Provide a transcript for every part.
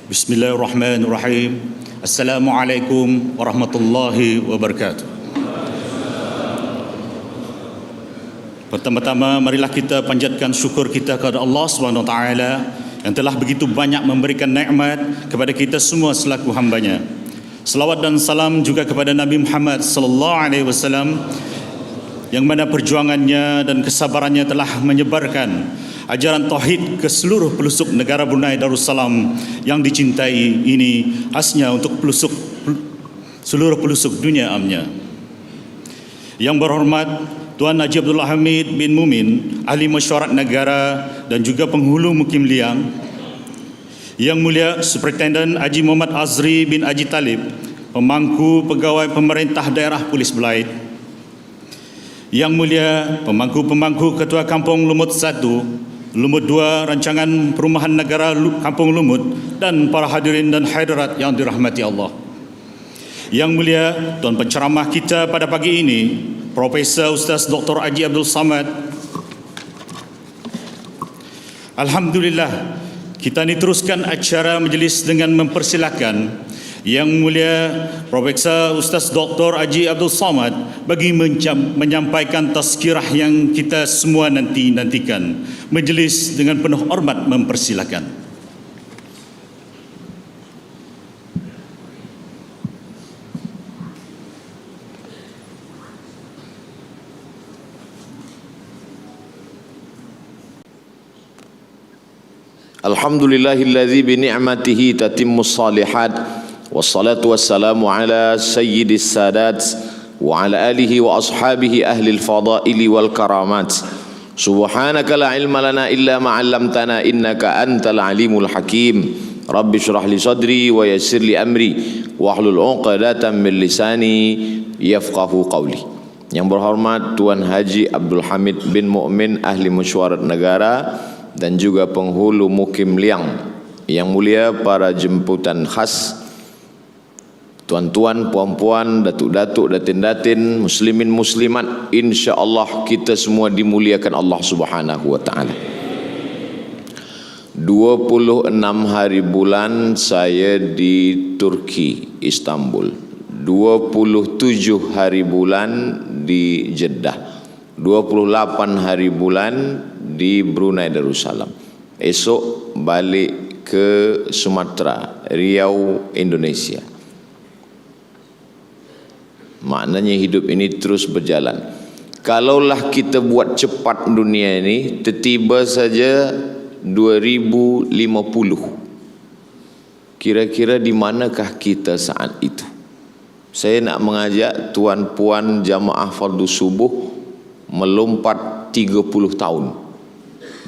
Bismillahirrahmanirrahim. Assalamualaikum warahmatullahi wabarakatuh. Pertama-tama marilah kita panjatkan syukur kita kepada Allah Subhanahu wa taala yang telah begitu banyak memberikan nikmat kepada kita semua selaku hamba-Nya. Selawat dan salam juga kepada Nabi Muhammad sallallahu alaihi wasallam yang mana perjuangannya dan kesabarannya telah menyebarkan ajaran tauhid ke seluruh pelosok negara Brunei Darussalam yang dicintai ini, khasnya untuk seluruh pelosok dunia amnya. Yang berhormat Tuan Haji Abdul Hamid bin Mumin, Ahli Mesyuarat Negara dan juga penghulu Mukim Liang. Yang mulia Superintendent Haji Muhammad Azri bin Haji Talib, Pemangku Pegawai Pemerintah Daerah Polis Belait. Yang mulia Pemangku Ketua Kampung Lumut 1, Lumut 2 Rancangan Perumahan Negara Kampung Lumut dan para hadirin dan hadirat yang dirahmati Allah. Yang mulia Tuan penceramah kita pada pagi ini, Profesor Ustaz Dr. Haji Abdul Samad. Alhamdulillah, kita ni teruskan acara majlis dengan mempersilakan Yang mulia Profesor Ustaz Dr. Haji Abdul Samad bagi menyampaikan tazkirah yang kita semua nantikan. Majlis dengan penuh hormat mempersilakan. Alhamdulillahilladzi bi ni'matihi tatimmus shalihat. Wassalatu wassalamu ala sayyidis sadat wa ala alihi wa ashabihi ahlil fadaili wal karamat. Subhanaka la ilma lana illa ma 'allamtana innaka antal alimul hakim. Rabbi shrah li sadri wa yassir li amri wahlul 'uqdatam min lisani yafqahu qawli. Yang berhormat Tuan Haji Abdul Hamid bin Mu'min, Ahli Mesyuarat Negara dan juga penghulu Mukim Liang. Yang mulia para jemputan khas, tuan-tuan, puan-puan, datuk-datuk, datin-datin, muslimin, muslimat, insya-Allah kita semua dimuliakan Allah Subhanahu wa taala. 26 hari bulan saya di Turki, Istanbul. 27 hari bulan di Jeddah. 28 hari bulan di Brunei Darussalam. Esok balik ke Sumatera, Riau, Indonesia. Maknanya hidup ini terus berjalan. Kalaulah kita buat cepat dunia ini, tiba-tiba saja 2050. Kira-kira di manakah kita saat itu? Saya nak mengajak tuan-puan jamaah fardu subuh melompat 30 tahun.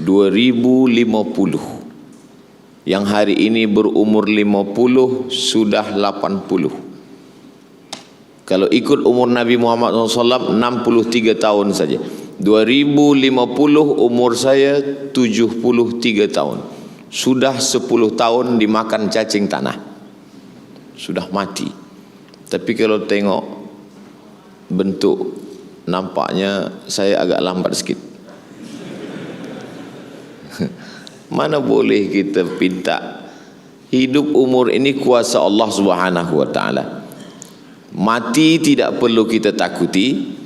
2050. Yang hari ini berumur 50 sudah 80. Kalau ikut umur Nabi Muhammad SAW 63 tahun saja. 2050 umur saya 73 tahun. Sudah 10 tahun dimakan cacing tanah. Sudah mati. Tapi kalau tengok bentuk, nampaknya saya agak lambat sikit. Mana boleh kita pinta. Hidup umur ini kuasa Allah Subhanahu wa taala. Mati tidak perlu kita takuti,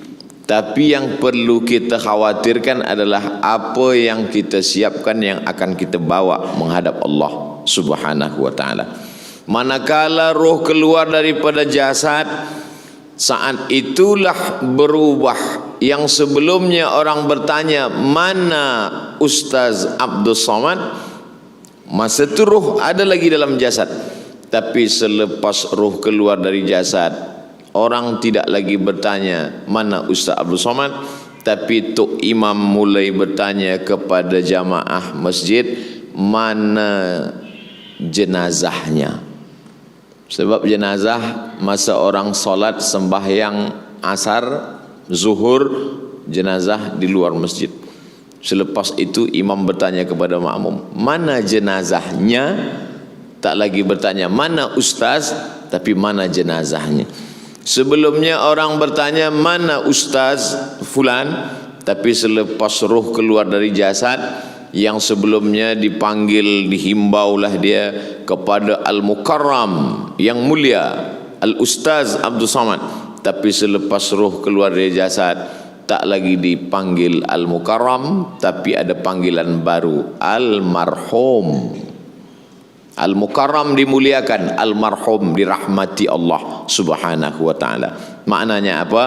tapi yang perlu kita khawatirkan adalah apa yang kita siapkan yang akan kita bawa menghadap Allah Subhanahu wa taala. Manakala roh keluar daripada jasad, saat itulah berubah. Yang sebelumnya orang bertanya, mana Ustaz Abdul Samad? Masa itu roh ada lagi dalam jasad. Tapi selepas roh keluar dari jasad, orang tidak lagi bertanya mana Ustaz Abdul Samad, tapi Tok Imam mulai bertanya kepada jamaah masjid, mana jenazahnya. Sebab jenazah masa orang solat sembahyang asar, zuhur, jenazah di luar masjid. Selepas itu imam bertanya kepada makmum, mana jenazahnya? Tak lagi bertanya mana ustaz, tapi mana jenazahnya. Sebelumnya orang bertanya mana ustaz fulan, tapi selepas roh keluar dari jasad, yang sebelumnya dipanggil, dihimbaulah dia kepada Al-Mukarram yang mulia, Al-Ustaz Abdul Samad. Tapi selepas roh keluar dari jasad, tak lagi dipanggil Al-Mukarram, tapi ada panggilan baru, Al-Marhum. Al-Mukarram dimuliakan, Al-Marhum dirahmati Allah Subhanahu wa ta'ala. Maknanya apa?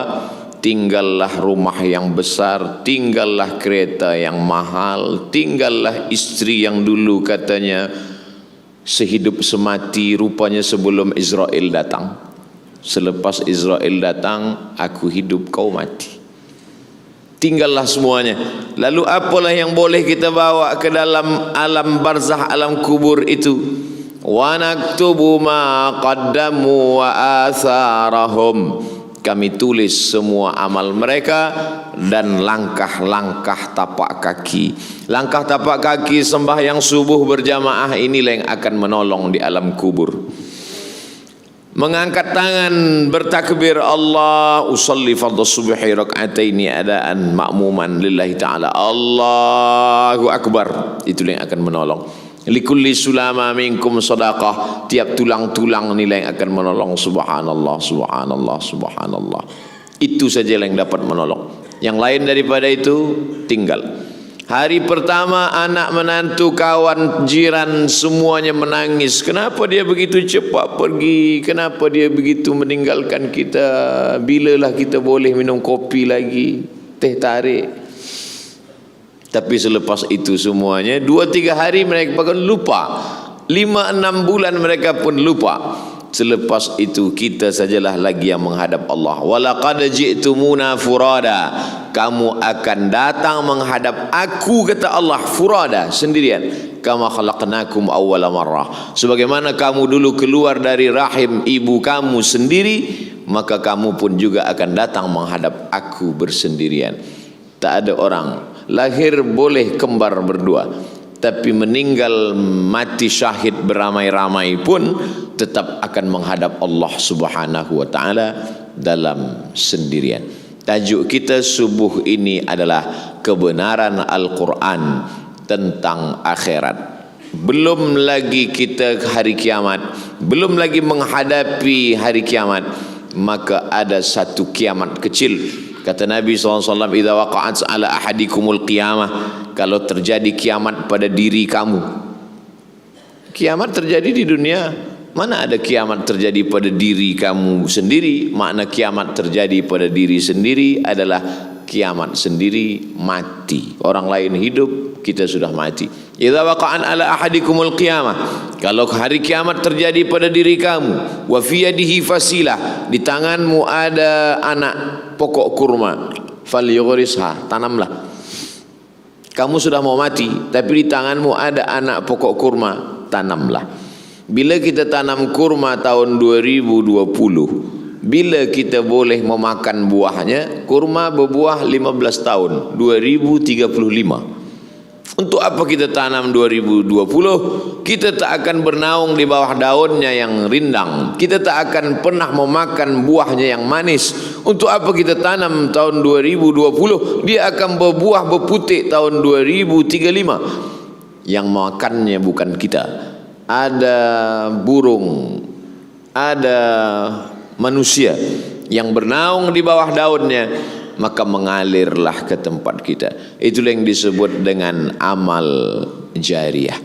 Tinggallah rumah yang besar, tinggallah kereta yang mahal, tinggallah istri yang dulu katanya sehidup semati, rupanya sebelum Israel datang. Selepas Israel datang, aku hidup, kau mati. Tinggallah semuanya. Lalu apalah yang boleh kita bawa ke dalam alam barzah, alam kubur itu? Wa naktubu ma qaddamu wa atharahum. Kami tulis semua amal mereka dan langkah-langkah tapak kaki. Langkah tapak kaki sembahyang subuh berjamaah, inilah yang akan menolong di alam kubur. Mengangkat tangan bertakbir, Allah usalli fardhu subhi rak'ataini adaan ma'muman lillahi ta'ala, Allahu akbar, itulah yang akan menolong. Likulli sulama minkum sadaqah, tiap tulang-tulang nilai yang akan menolong. Subhanallah, subhanallah, subhanallah. Itu saja yang dapat menolong. Yang lain daripada itu tinggal. Hari pertama anak menantu, kawan, jiran semuanya menangis. Kenapa dia begitu cepat pergi? Kenapa dia begitu meninggalkan kita? Bilalah kita boleh minum kopi lagi, teh tarik? Tapi selepas itu semuanya 2-3 hari mereka bahkan lupa, 5-6 bulan mereka pun lupa. Selepas itu kita sajalah lagi yang menghadap Allah. Walaqad ji'tumuna furada, kamu akan datang menghadap aku, kata Allah, furada, sendirian. Kama khalaqnakum awwala marrah, sebagaimana kamu dulu keluar dari rahim ibu kamu sendiri, maka kamu pun juga akan datang menghadap aku bersendirian. Tak ada orang lahir boleh kembar berdua, tapi meninggal mati syahid beramai-ramai pun tetap akan menghadap Allah Subhanahu wa ta'ala dalam sendirian. Tajuk kita subuh ini adalah kebenaran Al-Quran tentang akhirat. Belum lagi kita hari kiamat, belum lagi menghadapi hari kiamat, maka ada satu kiamat kecil. Kata Nabi SAW, idza waqa'at ala ahadikumul qiyamah, kalau terjadi kiamat pada diri kamu. Kiamat terjadi di dunia, mana ada kiamat terjadi pada diri kamu sendiri? Makna kiamat terjadi pada diri sendiri adalah kiamat sendiri mati. Orang lain hidup, kita sudah mati. Idza waqa'an ala ahadikumul qiyamah, kalau hari kiamat terjadi pada diri kamu, wa fi yadihi fasilah, di tanganmu ada anak pokok kurma, falyughrisha, tanamlah. Kamu sudah mau mati, tapi di tanganmu ada anak pokok kurma, tanamlah. Bila kita tanam kurma tahun 2020, bila kita boleh memakan buahnya? Kurma berbuah 15 tahun, 2035. Untuk apa kita tanam 2020? Kita tak akan bernaung di bawah daunnya yang rindang. Kita tak akan pernah memakan buahnya yang manis. Untuk apa kita tanam tahun 2020? Dia akan berbuah berputik tahun 2035. Yang makannya bukan kita. Ada burung, ada manusia yang bernaung di bawah daunnya, maka mengalirlah ke tempat kita. Itulah yang disebut dengan amal jariah.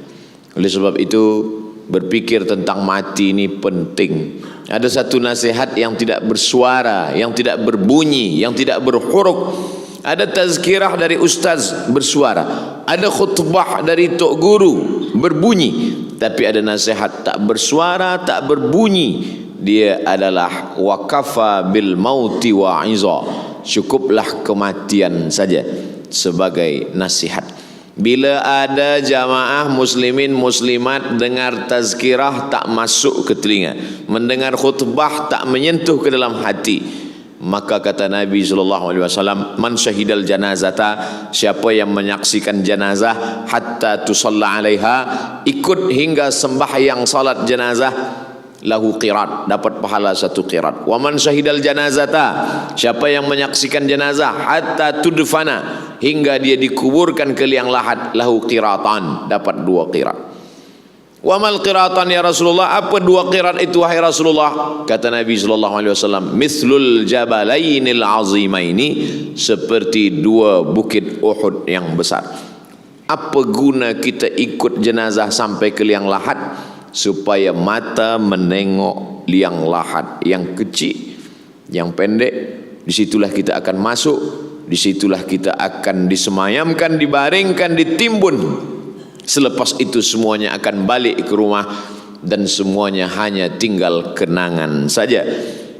Oleh sebab itu, berpikir tentang mati ini penting. Ada satu nasihat yang tidak bersuara, yang tidak berbunyi, yang tidak berhuruf. Ada tazkirah dari ustaz bersuara, ada khutbah dari tok guru berbunyi, tapi ada nasihat tak bersuara, tak berbunyi. Dia adalah wakafa bil mauti wa'iza, cukuplah kematian saja sebagai nasihat. Bila ada jamaah muslimin muslimat dengar tazkirah tak masuk ke telinga, mendengar khutbah tak menyentuh ke dalam hati, maka kata Nabi SAW, man syahidal janazata, siapa yang menyaksikan jenazah hatta tusalla alaiha, ikut hingga sembahyang salat jenazah, lahu qirat, dapat pahala 1 qirat. Wa man syahidal janazata, siapa yang menyaksikan jenazah hatta tudfana, hingga dia dikuburkan ke liang lahat, lahu qiratan, dapat 2 qirat. Wa mal qiratan ya Rasulullah, apa 2 qirat itu wahai Rasulullah? Kata Nabi sallallahu alaihi wasallam, mithlul jabalainil azimaini, seperti 2 bukit Uhud yang besar. Apa guna kita ikut jenazah sampai ke liang lahat? Supaya mata menengok liang lahat yang kecil, yang pendek. Disitulah kita akan masuk, disitulah kita akan disemayamkan, dibaringkan, ditimbun. Selepas itu semuanya akan balik ke rumah dan semuanya hanya tinggal kenangan saja.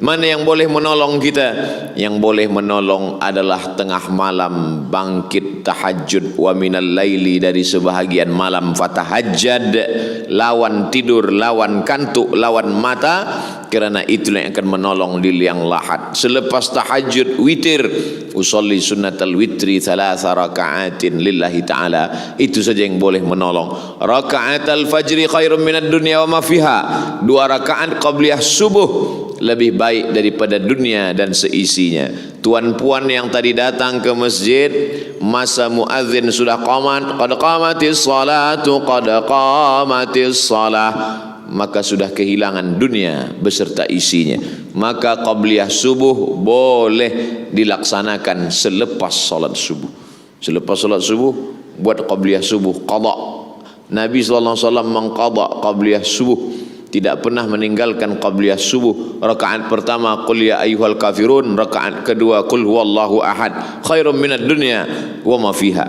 Mana yang boleh menolong kita? Yang boleh menolong adalah tengah malam bangkit tahajud, wa minal laili, dari sebahagian malam fatahajjad, lawan tidur, lawan kantuk, lawan mata, kerana itulah yang akan menolong di liang lahat. Selepas tahajud witir, usolli sunnatal witri 3 raka'atin lillahi ta'ala, itu saja yang boleh menolong. Raka'atal fajri khairum minad dunya wa ma fiha, 2 rakaat qabliyah subuh lebih baik daripada dunia dan seisinya. Tuan-puan yang tadi datang ke masjid, masa muadzin sudah qamat, qad qamatis salatu, qad qamatis salah, maka sudah kehilangan dunia beserta isinya. Maka qabliyah subuh boleh dilaksanakan selepas salat subuh. Selepas salat subuh buat qabliyah subuh, qada. Nabi sallallahu alaihi wasallam mengqada qabliyah subuh, tidak pernah meninggalkan qabliyah subuh. Rakaat pertama qul ya ayyuhal kafirun, rakaat kedua qul huwallahu ahad, khairum minad dunya wa ma fiha.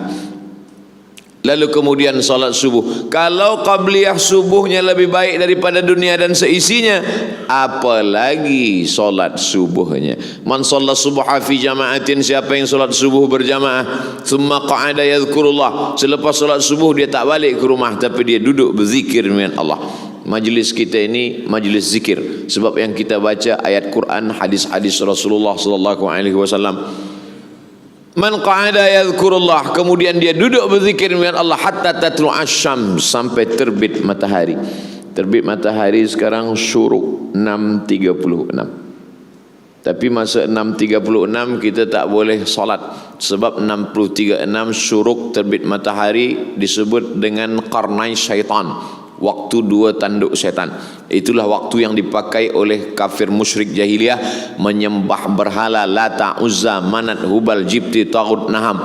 Lalu kemudian salat subuh. Kalau qabliyah subuhnya lebih baik daripada dunia dan seisinya, apalagi salat subuhnya. Man shalla subha fi jama'atin, siapa yang salat subuh berjamaah, thumma qa'ada yadhkurullah, selepas salat subuh dia tak balik ke rumah tapi dia duduk berzikir dengan Allah. Majlis kita ini majlis zikir, sebab yang kita baca ayat Quran, hadis-hadis Rasulullah sallallahu alaihi wasallam. Man qa'ada yadhkurullah, kemudian dia duduk berzikir dengan Allah hatta tatlu'asy syams, sampai terbit matahari. Terbit matahari sekarang syuruk 6.36. Tapi masa 6.36 kita tak boleh solat, sebab 6.36 syuruk terbit matahari disebut dengan qarnai syaitan, waktu 2 tanduk setan. Itulah waktu yang dipakai oleh kafir musyrik jahiliyah menyembah berhala Lata, Uzza, Manat, Hubal, Jibti, Taghut, Naham.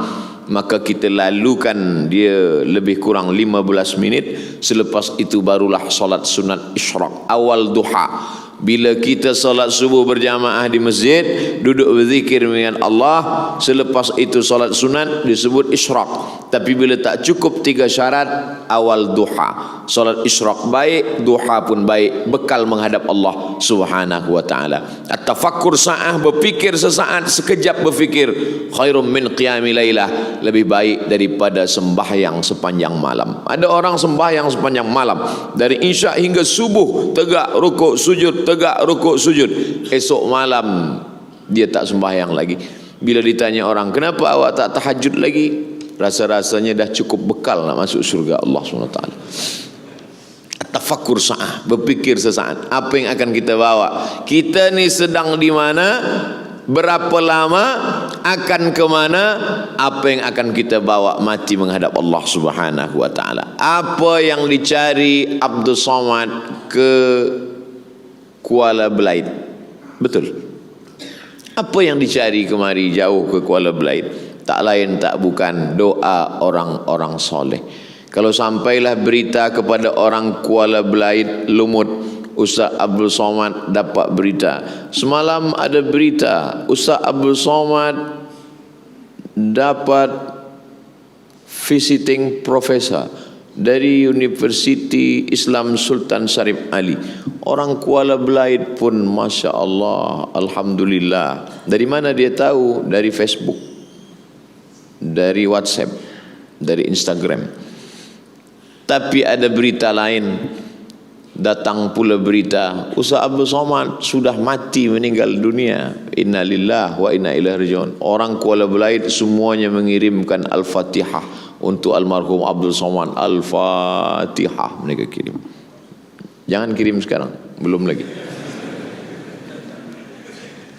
Maka kita lalukan dia lebih kurang 15 minit. Selepas itu barulah solat sunat isyraq, awal duha. Bila kita solat subuh berjamaah di masjid, duduk berzikir dengan Allah, selepas itu solat sunat disebut isyraq. Tapi bila tak cukup 3 syarat, awal duha. Solat isyraq baik, duha pun baik, bekal menghadap Allah subhanahu wa ta'ala. At-tafakkur sa'ah, berfikir sesaat, sekejap berfikir, khairum min qiyami laylah, lebih baik daripada sembahyang sepanjang malam. Ada orang sembahyang sepanjang malam, dari isyak hingga subuh, tegak rukuk sujud, tegak rukuk sujud. Esok malam dia tak sembahyang lagi. Bila ditanya orang, kenapa awak tak tahajud lagi? Rasa-rasanya dah cukup bekal nak masuk surga Allah SWT. Tafakkur sa'ah, berfikir sesaat, apa yang akan kita bawa? Kita ni sedang di mana? Berapa lama? Akan ke mana? Apa yang akan kita bawa mati menghadap Allah Subhanahu wa taala? Apa yang dicari Abdul Somad ke Kuala Belait? Betul. Apa yang dicari kemari jauh ke Kuala Belait? Tak lain tak bukan doa orang-orang soleh. Kalau sampailah berita kepada orang Kuala Belait, Lumut, Ustaz Abdul Somad dapat berita. Semalam ada berita Ustaz Abdul Somad dapat visiting professor dari Universiti Islam Sultan Syarif Ali. Orang Kuala Belait pun Masya Allah, Alhamdulillah. Dari mana dia tahu? Dari Facebook, dari WhatsApp, dari Instagram. Tapi ada berita lain, datang pula berita Ustaz Abdul Somad sudah mati, meninggal dunia. Inna lillahi wa inna ilaihi raji'un. Orang Kuala Belait semuanya mengirimkan Al-Fatihah untuk almarhum Abdul Somad. Al-Fatihah mereka kirim. Jangan kirim sekarang, Belum lagi.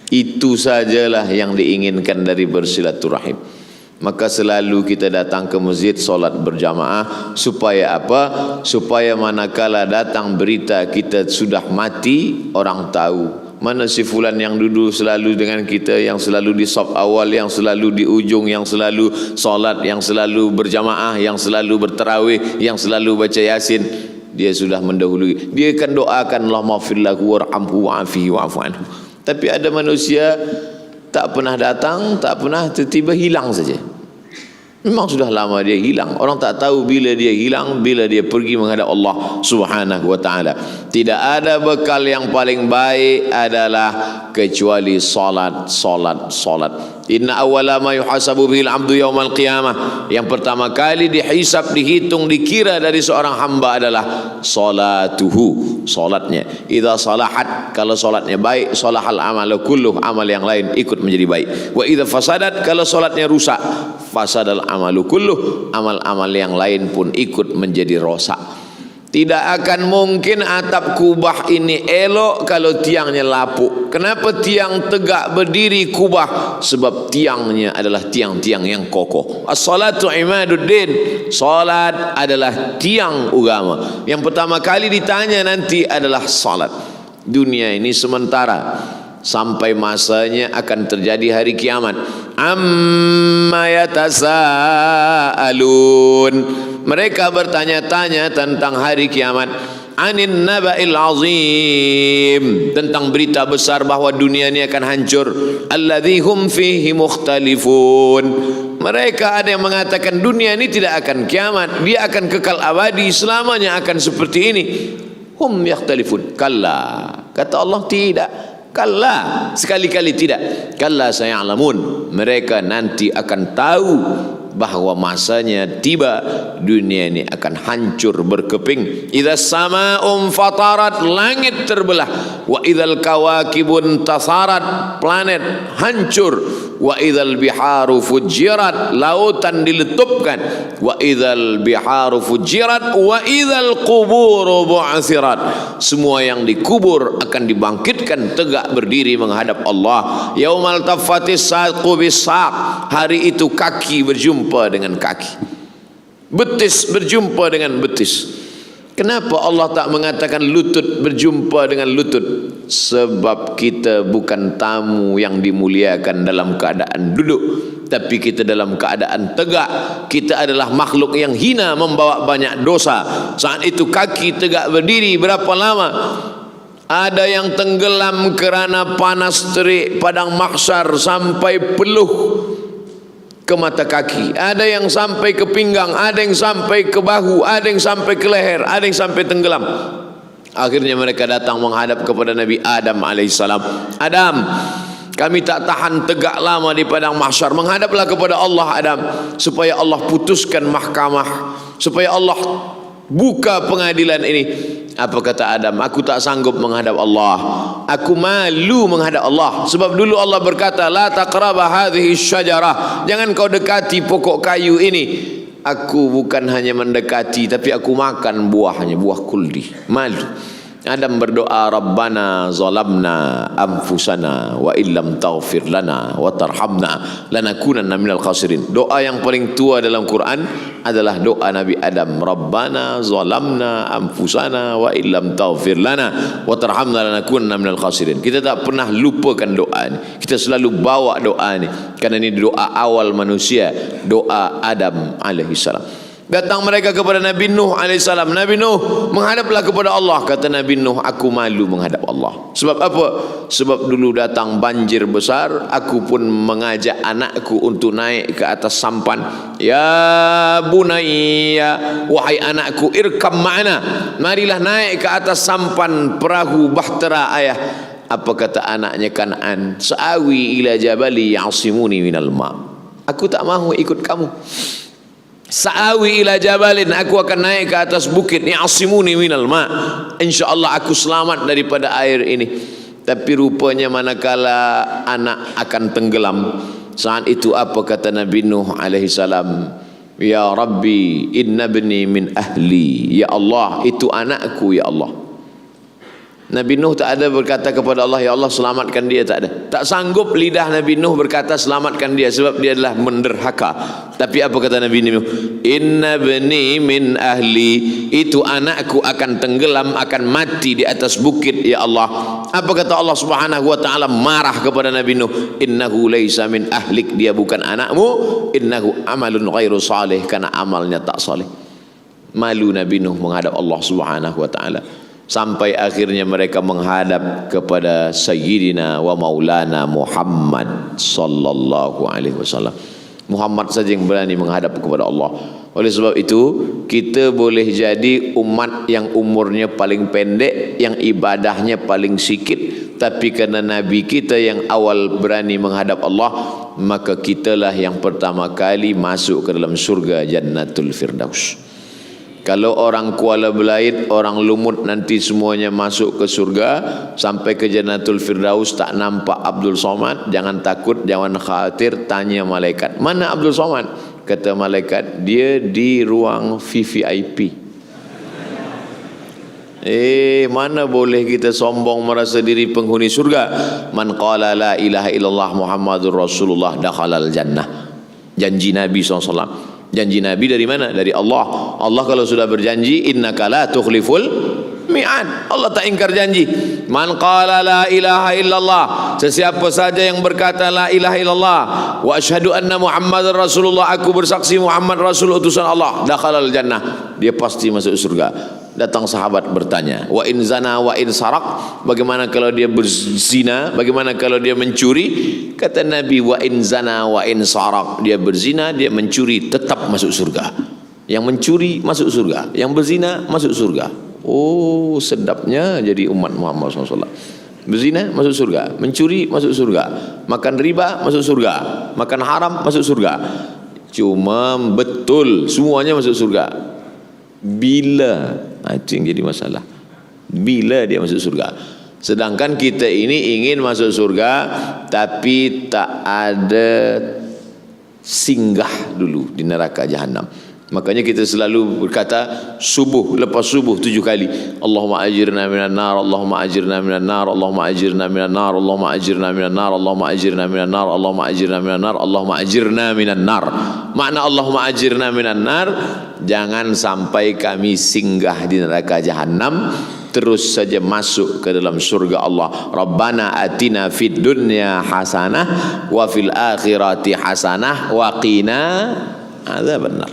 Itu sajalah yang diinginkan dari bersilaturahim. Maka selalu kita datang ke masjid solat berjamaah. Supaya apa? Supaya manakala datang berita kita sudah mati, orang tahu mana si fulan yang duduk selalu dengan kita, yang selalu di saf awal, yang selalu di ujung, yang selalu solat, yang selalu berjamaah, yang selalu bertarawih, yang selalu baca yasin. Dia sudah mendahului. Dia akan doakan Allahumma ighfir lahu warhamhu wa'afihi wa'fu anhu. Tapi ada manusia tak pernah datang, tak pernah, tiba-tiba hilang saja. Memang sudah lama dia hilang. Orang tak tahu bila dia hilang, bila dia pergi menghadap Allah Subhanahu wa taala. Tidak ada bekal yang paling baik adalah kecuali salat, salat, salat. Inna awwala ma yuhasabu bihil 'abdu yaumal qiyamah. Yang pertama kali dihisab, dihitung, dikira dari seorang hamba adalah salatuhu, salatnya. Idza salahat, kalau salatnya baik, salahal amalu kulluh, amal yang lain ikut menjadi baik. Wa idza fasadat, kalau salatnya rusak, fasadal amalu kulluh, amal-amal yang lain pun ikut menjadi rosak. Tidak akan mungkin atap kubah ini elok kalau tiangnya lapuk. Kenapa tiang tegak berdiri kubah? Sebab tiangnya adalah tiang-tiang yang kokoh. As-salatu imaduddin. Salat adalah tiang agama. Yang pertama kali ditanya nanti adalah salat. Dunia ini sementara, sampai masanya akan terjadi hari kiamat. Amma yatasaalun. Mereka bertanya-tanya tentang hari kiamat. Anin naba'il azim, tentang berita besar bahawa dunia ini akan hancur. Alladzi hum fihi mukhtalifun. Mereka ada yang mengatakan dunia ini tidak akan kiamat, dia akan kekal abadi, selamanya akan seperti ini. Hum yakhtalifun. Kalla, kata Allah, tidak. Kalla, sekali-kali tidak. Kalla saya'lamun, mereka nanti akan tahu bahawa masanya tiba, dunia ini akan hancur berkeping. Idza sama'um fatarat, langit terbelah. Wa idzal kawakibun tasarat, planet hancur. Wa idzal biharu fujirat, lautan diletupkan. Wa idzal biharu fujirat wa idzal quburu bu'athirat. Semua yang dikubur akan dibangkitkan tegak berdiri menghadap Allah. Yaumal taffatis saqu bisaq, hari itu kaki berjumpa dengan kaki, betis berjumpa dengan betis. Kenapa Allah tak mengatakan lutut berjumpa dengan lutut? Sebab kita bukan tamu yang dimuliakan dalam keadaan duduk, tapi kita dalam keadaan tegak. Kita adalah makhluk yang hina, membawa banyak dosa. Saat itu kaki tegak berdiri berapa lama? Ada yang tenggelam kerana panas terik padang mahsyar sampai peluh ke mata kaki. Ada yang sampai ke pinggang, ada yang sampai ke bahu, ada yang sampai ke leher, ada yang sampai tenggelam. Akhirnya mereka datang menghadap kepada Nabi Adam alaihissalam. Adam, kami tak tahan tegak lama di padang mahsyar. Menghadaplah kepada Allah Adam, supaya Allah putuskan mahkamah, supaya Allah buka pengadilan ini. Apa kata Adam? Aku tak sanggup menghadap Allah. Aku malu menghadap Allah. Sebab dulu Allah berkata, la taqraba hadhihi syajarah, jangan kau dekati pokok kayu ini. Aku bukan hanya mendekati, tapi aku makan buahnya, buah kuldi. Malu. Adam berdoa, Rabbana zalamna anfusana wa illam taghfir lana wa tarhamna lanakunanna minal khasirin. Doa yang paling tua dalam Quran adalah doa Nabi Adam, Rabbana zalamna anfusana wa illam taghfir lana wa tarhamna lanakunanna minal khasirin. Kita tak pernah lupakan doa ini. Kita selalu bawa doa ini, karena ini doa awal manusia, doa Adam alaihissalam. Datang mereka kepada Nabi Nuh alaihissalam. Nabi Nuh, menghadaplah kepada Allah. Kata Nabi Nuh, aku malu menghadap Allah. Sebab apa? Sebab dulu datang banjir besar, aku pun mengajak anakku untuk naik ke atas sampan. Ya bunayya, wahai anakku, irkam ma'ana, marilah naik ke atas sampan perahu bahtera ayah. Apa kata anaknya Kan'an? Sa'awi ila jabali ya'simuni minal ma'. Aku tak mahu ikut kamu. Sa'awi ila jabalin, aku akan naik ke atas bukit, ya'simuni minal ma', insyaallah aku selamat daripada air ini. Tapi rupanya manakala anak akan tenggelam, saat itu apa kata Nabi Nuh alaihi salam? Ya Rabbi, inna ibni min ahli. Ya Allah, itu anakku ya Allah. Nabi Nuh tak ada berkata kepada Allah, ya Allah selamatkan dia, tak ada. Tak sanggup lidah Nabi Nuh berkata selamatkan dia, sebab dia adalah menderhaka. Tapi apa kata Nabi Nuh? Inna bani min ahli, itu anakku akan tenggelam, akan mati di atas bukit, ya Allah. Apa kata Allah Subhanahu wa taala marah kepada Nabi Nuh? Innahu laisa min ahlik, dia bukan anakmu. Innahu amalun ghairu salih, karena amalnya tak saleh. Malu Nabi Nuh menghadap Allah Subhanahu wa taala. Sampai akhirnya mereka menghadap kepada Sayyidina wa Maulana Muhammad sallallahu alaihi wasallam. Muhammad saja yang berani menghadap kepada Allah. Oleh sebab itu, kita boleh jadi umat yang umurnya paling pendek, yang ibadahnya paling sikit, tapi kerana Nabi kita yang awal berani menghadap Allah, maka kitalah yang pertama kali masuk ke dalam surga Jannatul Firdaus. Kalau orang Kuala Belait, orang Lumut nanti semuanya masuk ke surga, sampai ke Jannatul Firdaus tak nampak Abdul Somad, jangan takut, jangan khawatir, tanya malaikat, mana Abdul Somad? Kata malaikat, dia di ruang VVIP. Mana boleh kita sombong merasa diri penghuni surga. Man qala la ilaha illallah Muhammadur Rasulullah dakhalal jannah. Janji Nabi SAW. Janji Nabi dari mana? Dari Allah. Allah kalau sudah berjanji, innaka la tukhliful mi'ad. Allah tak ingkar janji. Man qala la ilaha illallah, sesiapa saja yang berkata la ilaha illallah wa asyhadu anna Muhammadar Rasulullah, aku bersaksi Muhammad Rasul utusan Allah, dakhalal jannah, dia pasti masuk surga. Datang sahabat bertanya, wa in zana wa in sarak, bagaimana kalau dia berzina, bagaimana kalau dia mencuri? Kata Nabi, wa in zana wa in sarak, dia berzina, dia mencuri, tetap masuk surga. Yang mencuri masuk surga, yang berzina masuk surga. Oh, sedapnya jadi umat Muhammad SAW. Berzina masuk surga, mencuri masuk surga, makan riba masuk surga, makan haram masuk surga. Cuma betul semuanya masuk surga. Bila, itu yang jadi masalah, bila dia masuk surga. Sedangkan kita ini ingin masuk surga, tapi tak ada singgah dulu di neraka jahanam. Makanya kita selalu berkata subuh, lepas subuh 7 kali, Allahumma ajirna minan nar, Allahumma ajirna minan nar, Allahumma ajirna minan nar, Allahumma ajirna minan nar, Allahumma ajirna minan nar, Allahumma ajirna minan nar, Allahumma ajirna minan nar. Makna Allahumma ajirna minan nar, jangan sampai kami singgah di neraka jahanam, terus saja masuk ke dalam surga Allah. Rabbana atina fid dunya hasanah wa fil akhirati hasanah wa qina adzaban nar.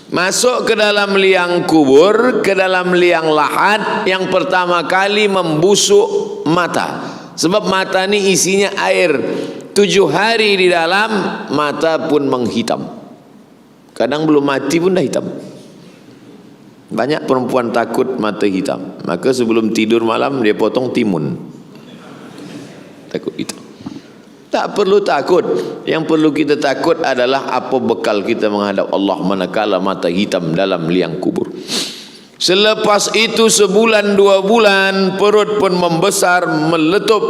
Masuk ke dalam liang kubur, ke dalam liang lahat, yang pertama kali membusuk mata. Sebab mata ni isinya air. 7 hari di dalam, mata pun menghitam. Kadang belum mati pun dah hitam. Banyak perempuan takut mata hitam, maka sebelum tidur malam dia potong timun. Takut hitam. Tak perlu takut. Yang perlu kita takut adalah apa bekal kita menghadap Allah manakala mata hitam dalam liang kubur. Selepas itu sebulan 2 bulan, perut pun membesar, meletup.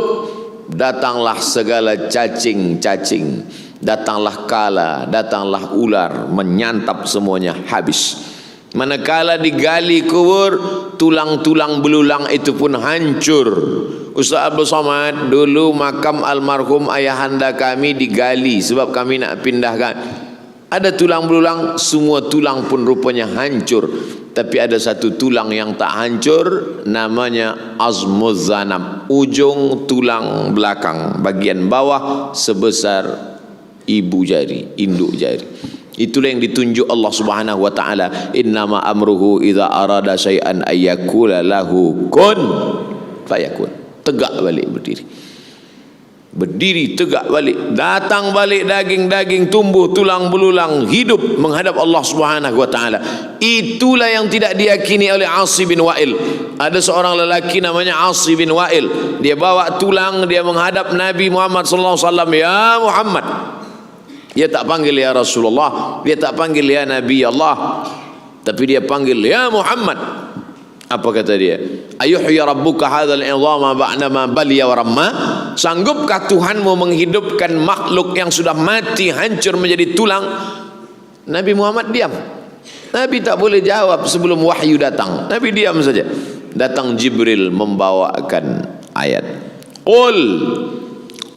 Datanglah segala cacing-cacing, datanglah kala, datanglah ular, menyantap semuanya habis. Manakala digali kubur, tulang-tulang belulang itu pun hancur. Ustaz Abdul Somad, dulu makam almarhum ayahanda kami digali sebab kami nak pindahkan. Ada tulang belulang, semua tulang pun rupanya hancur. Tapi ada satu tulang yang tak hancur, namanya azmuz zanab, ujung tulang belakang, bagian bawah sebesar ibu jari, induk jari. Itulah yang ditunjuk Allah Subhanahu wa taala, innama amruhu idza arada syai'an ayyakula lahu kun fayakun. Tegak balik berdiri. Berdiri tegak balik, datang balik daging-daging, tumbuh tulang belulang, hidup menghadap Allah Subhanahu wa taala. Itulah yang tidak diyakini oleh Asi bin Wa'il. Ada seorang lelaki namanya Asi bin Wa'il. Dia bawa tulang, dia menghadap Nabi Muhammad sallallahu alaihi wasallam, ya Muhammad. Dia tak panggil ya Rasulullah, dia tak panggil ya Nabi Allah, tapi dia panggil ya Muhammad. Apa kata dia? Ayuhya rabbuka hadzal idhama ba'dama baliya wa ramma? Sanggupkah Tuhanmu menghidupkan makhluk yang sudah mati, hancur menjadi tulang? Nabi Muhammad diam. Nabi tak boleh jawab sebelum wahyu datang. Nabi diam saja. datang Jibril membawakan ayat.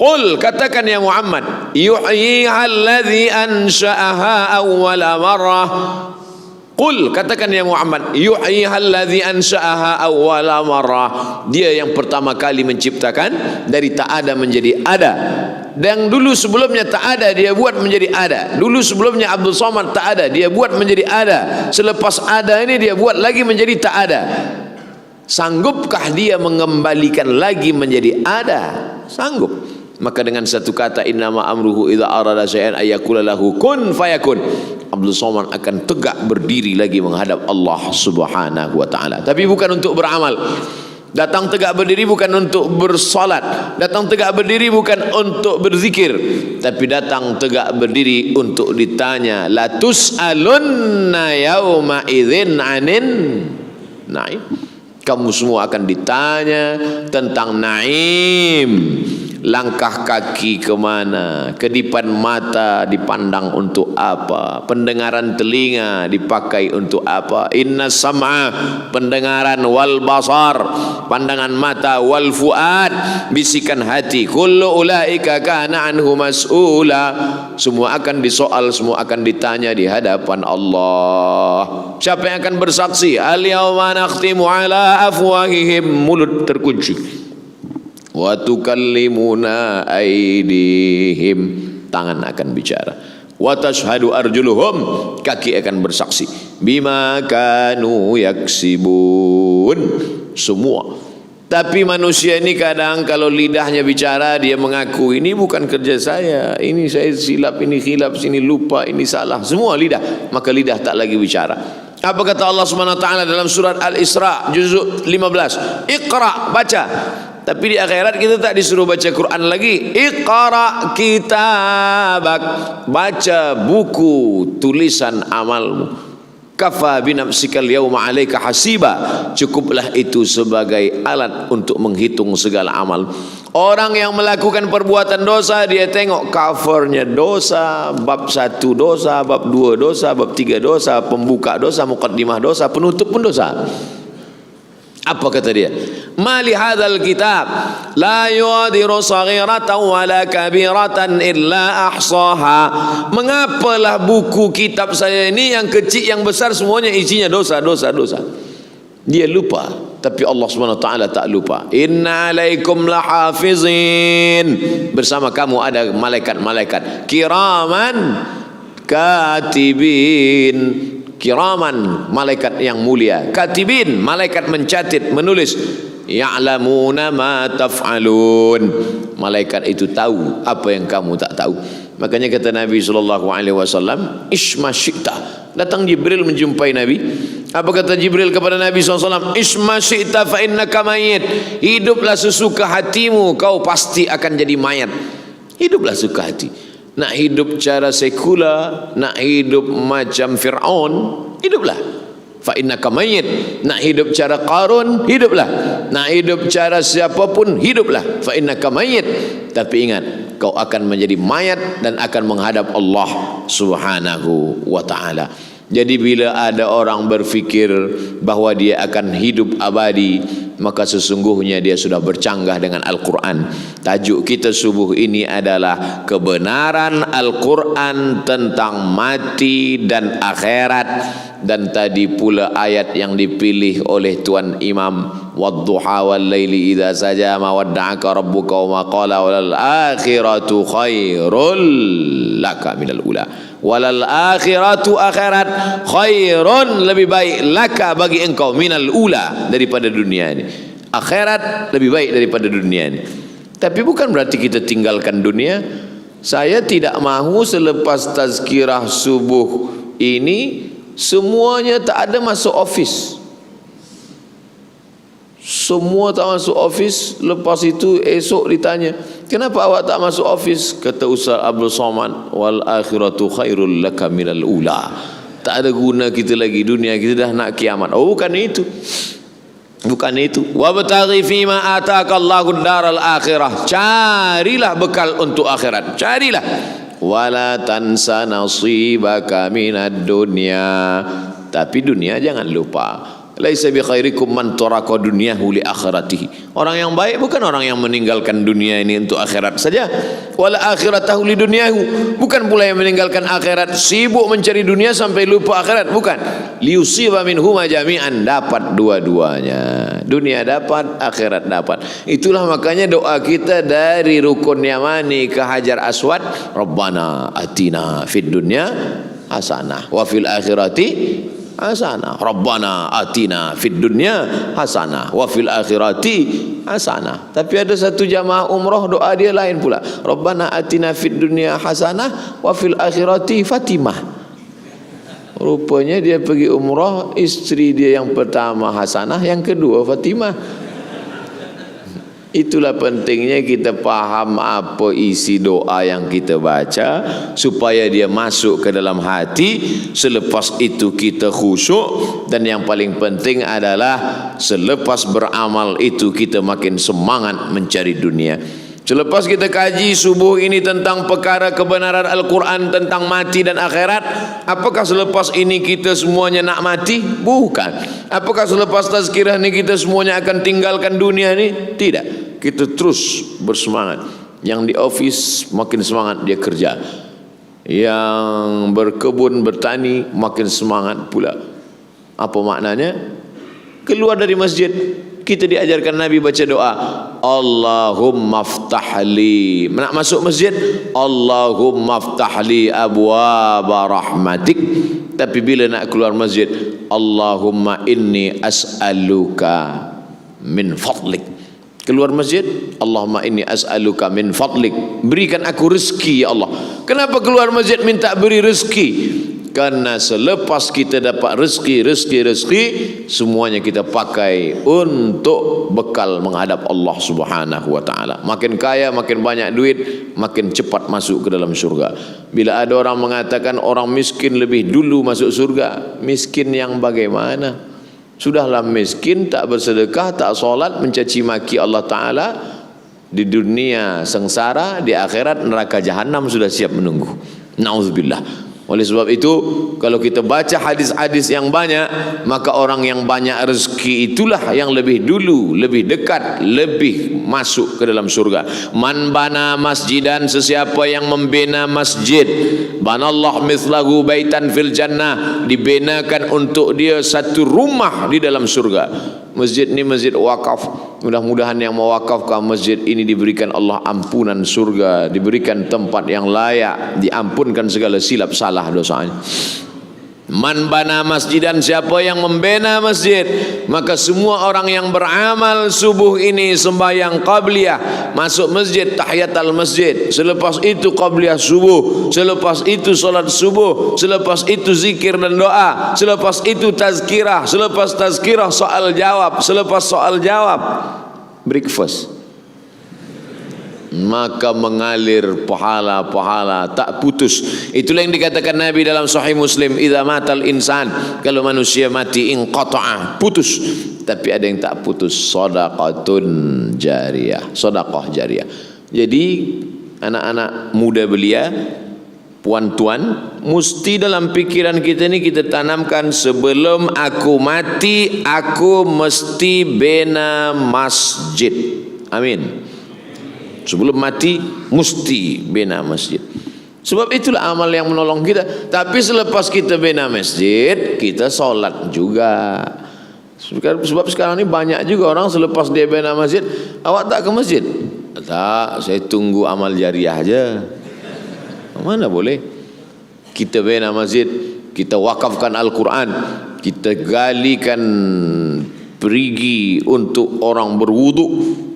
Qul katakan ya Muhammad, yuhyiha alladhi ansha'aha awwala marrah. Qul katakan ya Muhammad, yuhyiha alladhi ansha'aha awwala marrah. Dia yang pertama kali menciptakan dari tak ada menjadi ada. Dan dulu sebelumnya tak ada, dia buat menjadi ada. Dulu sebelumnya Abdul Somad tak ada, dia buat menjadi ada. Selepas ada ini dia buat lagi menjadi tak ada. Sanggupkah dia mengembalikan lagi menjadi ada? Sanggup. Maka dengan satu kata, innama amruhu idza arada syai'an ayyakula lahu kun fayakun, Abdul Somad akan tegak berdiri lagi menghadap Allah Subhanahu wa taala. Tapi bukan untuk beramal. Datang tegak berdiri bukan untuk bersolat, datang tegak berdiri bukan untuk berzikir, tapi datang tegak berdiri untuk ditanya, la tus'alunna yauma idzin 'anin na'im. Kamu semua akan ditanya tentang naim. Langkah kaki kemana, kedipan mata dipandang untuk apa, pendengaran telinga dipakai untuk apa. Inna sam'a, pendengaran, wal basar, pandangan mata, wal fuad, bisikan hati, kullu ulaika kana anhu mas'ula. Semua akan disoal, semua akan ditanya di hadapan Allah. Siapa yang akan bersaksi? Al yawma nakhtimu ala afwahihim, mulut terkunci. Wa tukallimuna aydihim, tangan akan bicara. Wa tashhadu arjuluhum, kaki akan bersaksi. Bima kanu yaksibun, semua. Tapi manusia ini kadang kalau lidahnya bicara, dia mengaku ini bukan kerja saya, ini saya silap, ini khilaf, sini lupa, ini salah. Semua lidah, maka lidah tak lagi bicara. Apa kata Allah Subhanahu wa taala dalam surat Al-Isra juzuk 15? Iqra, baca. Tapi di akhirat kita tak disuruh baca Quran lagi. Iqra kitabak, baca buku tulisan amalmu. Kafa binafsikal yawma 'alaika hasiba, cukuplah itu sebagai alat untuk menghitung segala amal. Orang yang melakukan perbuatan dosa, dia tengok covernya dosa, bab 1 dosa, bab 2 dosa, bab 3 dosa, pembuka dosa, muqaddimah dosa, penutup pun dosa. Apa kata dia? Mali hadzal kitab la yughadiru saghiratan wala kabiratan illa ahsaha. Mengapalah buku kitab saya ini yang kecil yang besar semuanya isinya dosa. Dia lupa, tapi Allah Subhanahu wa taala tak lupa. Inna alaikum lahafizin, bersama kamu ada malaikat-malaikat kiraman katibin. Kiraman, malaikat yang mulia. Katibin, malaikat mencatat, menulis. Ya'lamuna ma taf'alun, malaikat itu tahu apa yang kamu tak tahu. Makanya kata Nabi SAW, Ishma syi'ta. Datang Jibril menjumpai Nabi. Apa kata Jibril kepada Nabi SAW? Ishma syi'ta fa innaka mayyit. Hiduplah sesuka hatimu, kau pasti akan jadi mayat. Hiduplah suka hati. Nak hidup cara sekular, nak hidup macam Fir'aun, hiduplah. Fa innaka mayyit. Nak hidup cara Qarun, hiduplah. Nak hidup cara siapapun, hiduplah. Fa innaka mayyit. Tapi ingat, kau akan menjadi mayat dan akan menghadap Allah Subhanahu wa taala. Jadi bila ada orang berfikir bahawa dia akan hidup abadi, maka sesungguhnya dia sudah bercanggah dengan Al-Quran. Tajuk kita subuh ini adalah kebenaran Al-Quran tentang mati dan akhirat. Dan tadi pula ayat yang dipilih oleh Tuan Imam, wadduha wal laili idza saja ma wadda'aka rabbuka wa ma qala wal akhiratu khairul laka minal ula. Walal akhiratu, akhirat, khairun, lebih baik, laka, bagi engkau, minal ula, daripada dunia ini. Akhirat lebih baik daripada dunia ini. Tapi bukan berarti kita tinggalkan dunia. Saya tidak mahu selepas tazkirah subuh ini semuanya tak ada masuk office. Semua tak masuk office. Lepas itu esok ditanya, kenapa awak tak masuk office? Kata Ustaz Abdul Somad, wal akhiratu khairul laka minal ula. Tak ada guna kita lagi, dunia kita dah nak kiamat. Oh, bukan itu. Bukan itu. Wabtaghi fima ataka Allahu daral akhirah. Carilah bekal untuk akhirat. Carilah. Wala tansa nasibaka minad dunya. Tapi dunia jangan lupa. Laisa bi khairikum man taraka dunyahu li akhiratihi. Orang yang baik bukan orang yang meninggalkan dunia ini untuk akhirat saja. Wala akhiratahu li dunyahu. Bukan pula yang meninggalkan akhirat sibuk mencari dunia sampai lupa akhirat, bukan. Liusiba minhuma jami'an, dapat dua-duanya. Dunia dapat, akhirat dapat. Itulah makanya doa kita dari rukun yamani ke Hajar Aswad, Rabbana atina fid dunya hasanah wa fil akhirati hasanah. Rabbana atina fid dunya hasanah wa fil akhirati hasanah. Tapi ada satu jamaah umrah doa dia lain pula. Rabbana atina fid dunya hasanah wa fil akhirati Fatimah. Rupanya dia pergi umrah, istri dia yang pertama Hasanah, yang kedua Fatimah. Itulah pentingnya kita paham apa isi doa yang kita baca supaya dia masuk ke dalam hati. Selepas itu kita khusyuk, dan yang paling penting adalah selepas beramal itu kita makin semangat mencari dunia. Selepas kita kaji subuh ini tentang perkara kebenaran Al-Quran tentang mati dan akhirat, apakah selepas ini kita semuanya nak mati? Bukan. Apakah selepas tazkirah ini kita semuanya akan tinggalkan dunia ini? Tidak. Kita terus bersemangat. Yang di office makin semangat dia kerja. Yang berkebun bertani makin semangat pula. Apa maknanya? Keluar dari masjid, kita diajarkan Nabi baca doa, Allahumma ftahli. Nak masuk masjid, Allahumma ftahli abwaba rahmatik. Tapi bila nak keluar masjid, Allahumma inni as'aluka min fadlik. Keluar masjid, Allahumma inni as'aluka min fadlik. Berikan aku rezeki ya Allah. Kenapa keluar masjid minta beri rezeki? Karena selepas kita dapat rezeki, semuanya kita pakai untuk bekal menghadap Allah Subhanahu wa taala. Makin kaya, makin banyak duit, makin cepat masuk ke dalam surga. Bila ada orang mengatakan orang miskin lebih dulu masuk surga, miskin yang bagaimana? Sudahlah miskin, tak bersedekah, tak solat, mencaci maki Allah taala, di dunia sengsara, di akhirat neraka jahanam sudah siap menunggu. Nauzubillah. Oleh sebab itu, kalau kita baca hadis-hadis yang banyak, maka orang yang banyak rezeki itulah yang lebih dulu, lebih dekat, lebih masuk ke dalam surga. Man bana masjidan, sesiapa yang membina masjid, banallah mithlahu baitan fil jannah, dibinakan untuk dia satu rumah di dalam surga. Masjid ini masjid wakaf. Mudah-mudahan yang mewakafkan masjid ini diberikan Allah ampunan surga, diberikan tempat yang layak, diampunkan segala silap salah dosanya. Man bana masjidan, siapa yang membina masjid, maka semua orang yang beramal subuh ini sembahyang qabliyah, masuk masjid tahiyatul masjid, selepas itu qabliyah subuh, selepas itu solat subuh, selepas itu zikir dan doa, selepas itu tazkirah, selepas tazkirah soal jawab, selepas soal jawab breakfast, maka mengalir pahala-pahala tak putus. Itulah yang dikatakan Nabi dalam Sahih Muslim, idza matal insan, kalau manusia mati inqata'a, putus. Tapi ada yang tak putus, shadaqatun jariyah, sedekah jariyah. Jadi anak-anak muda belia, puan-tuan, mesti dalam pikiran kita ni kita tanamkan, sebelum aku mati aku mesti bina masjid. Amin. Sebelum mati mesti bina masjid. Sebab itulah amal yang menolong kita. Tapi selepas kita bina masjid, kita solat juga. Sebab sekarang ini banyak juga orang selepas dia bina masjid, awak tak ke masjid? Tak, saya tunggu amal jariah aja. Mana boleh? Kita bina masjid, kita wakafkan Al-Quran, kita galikan perigi untuk orang berwudu,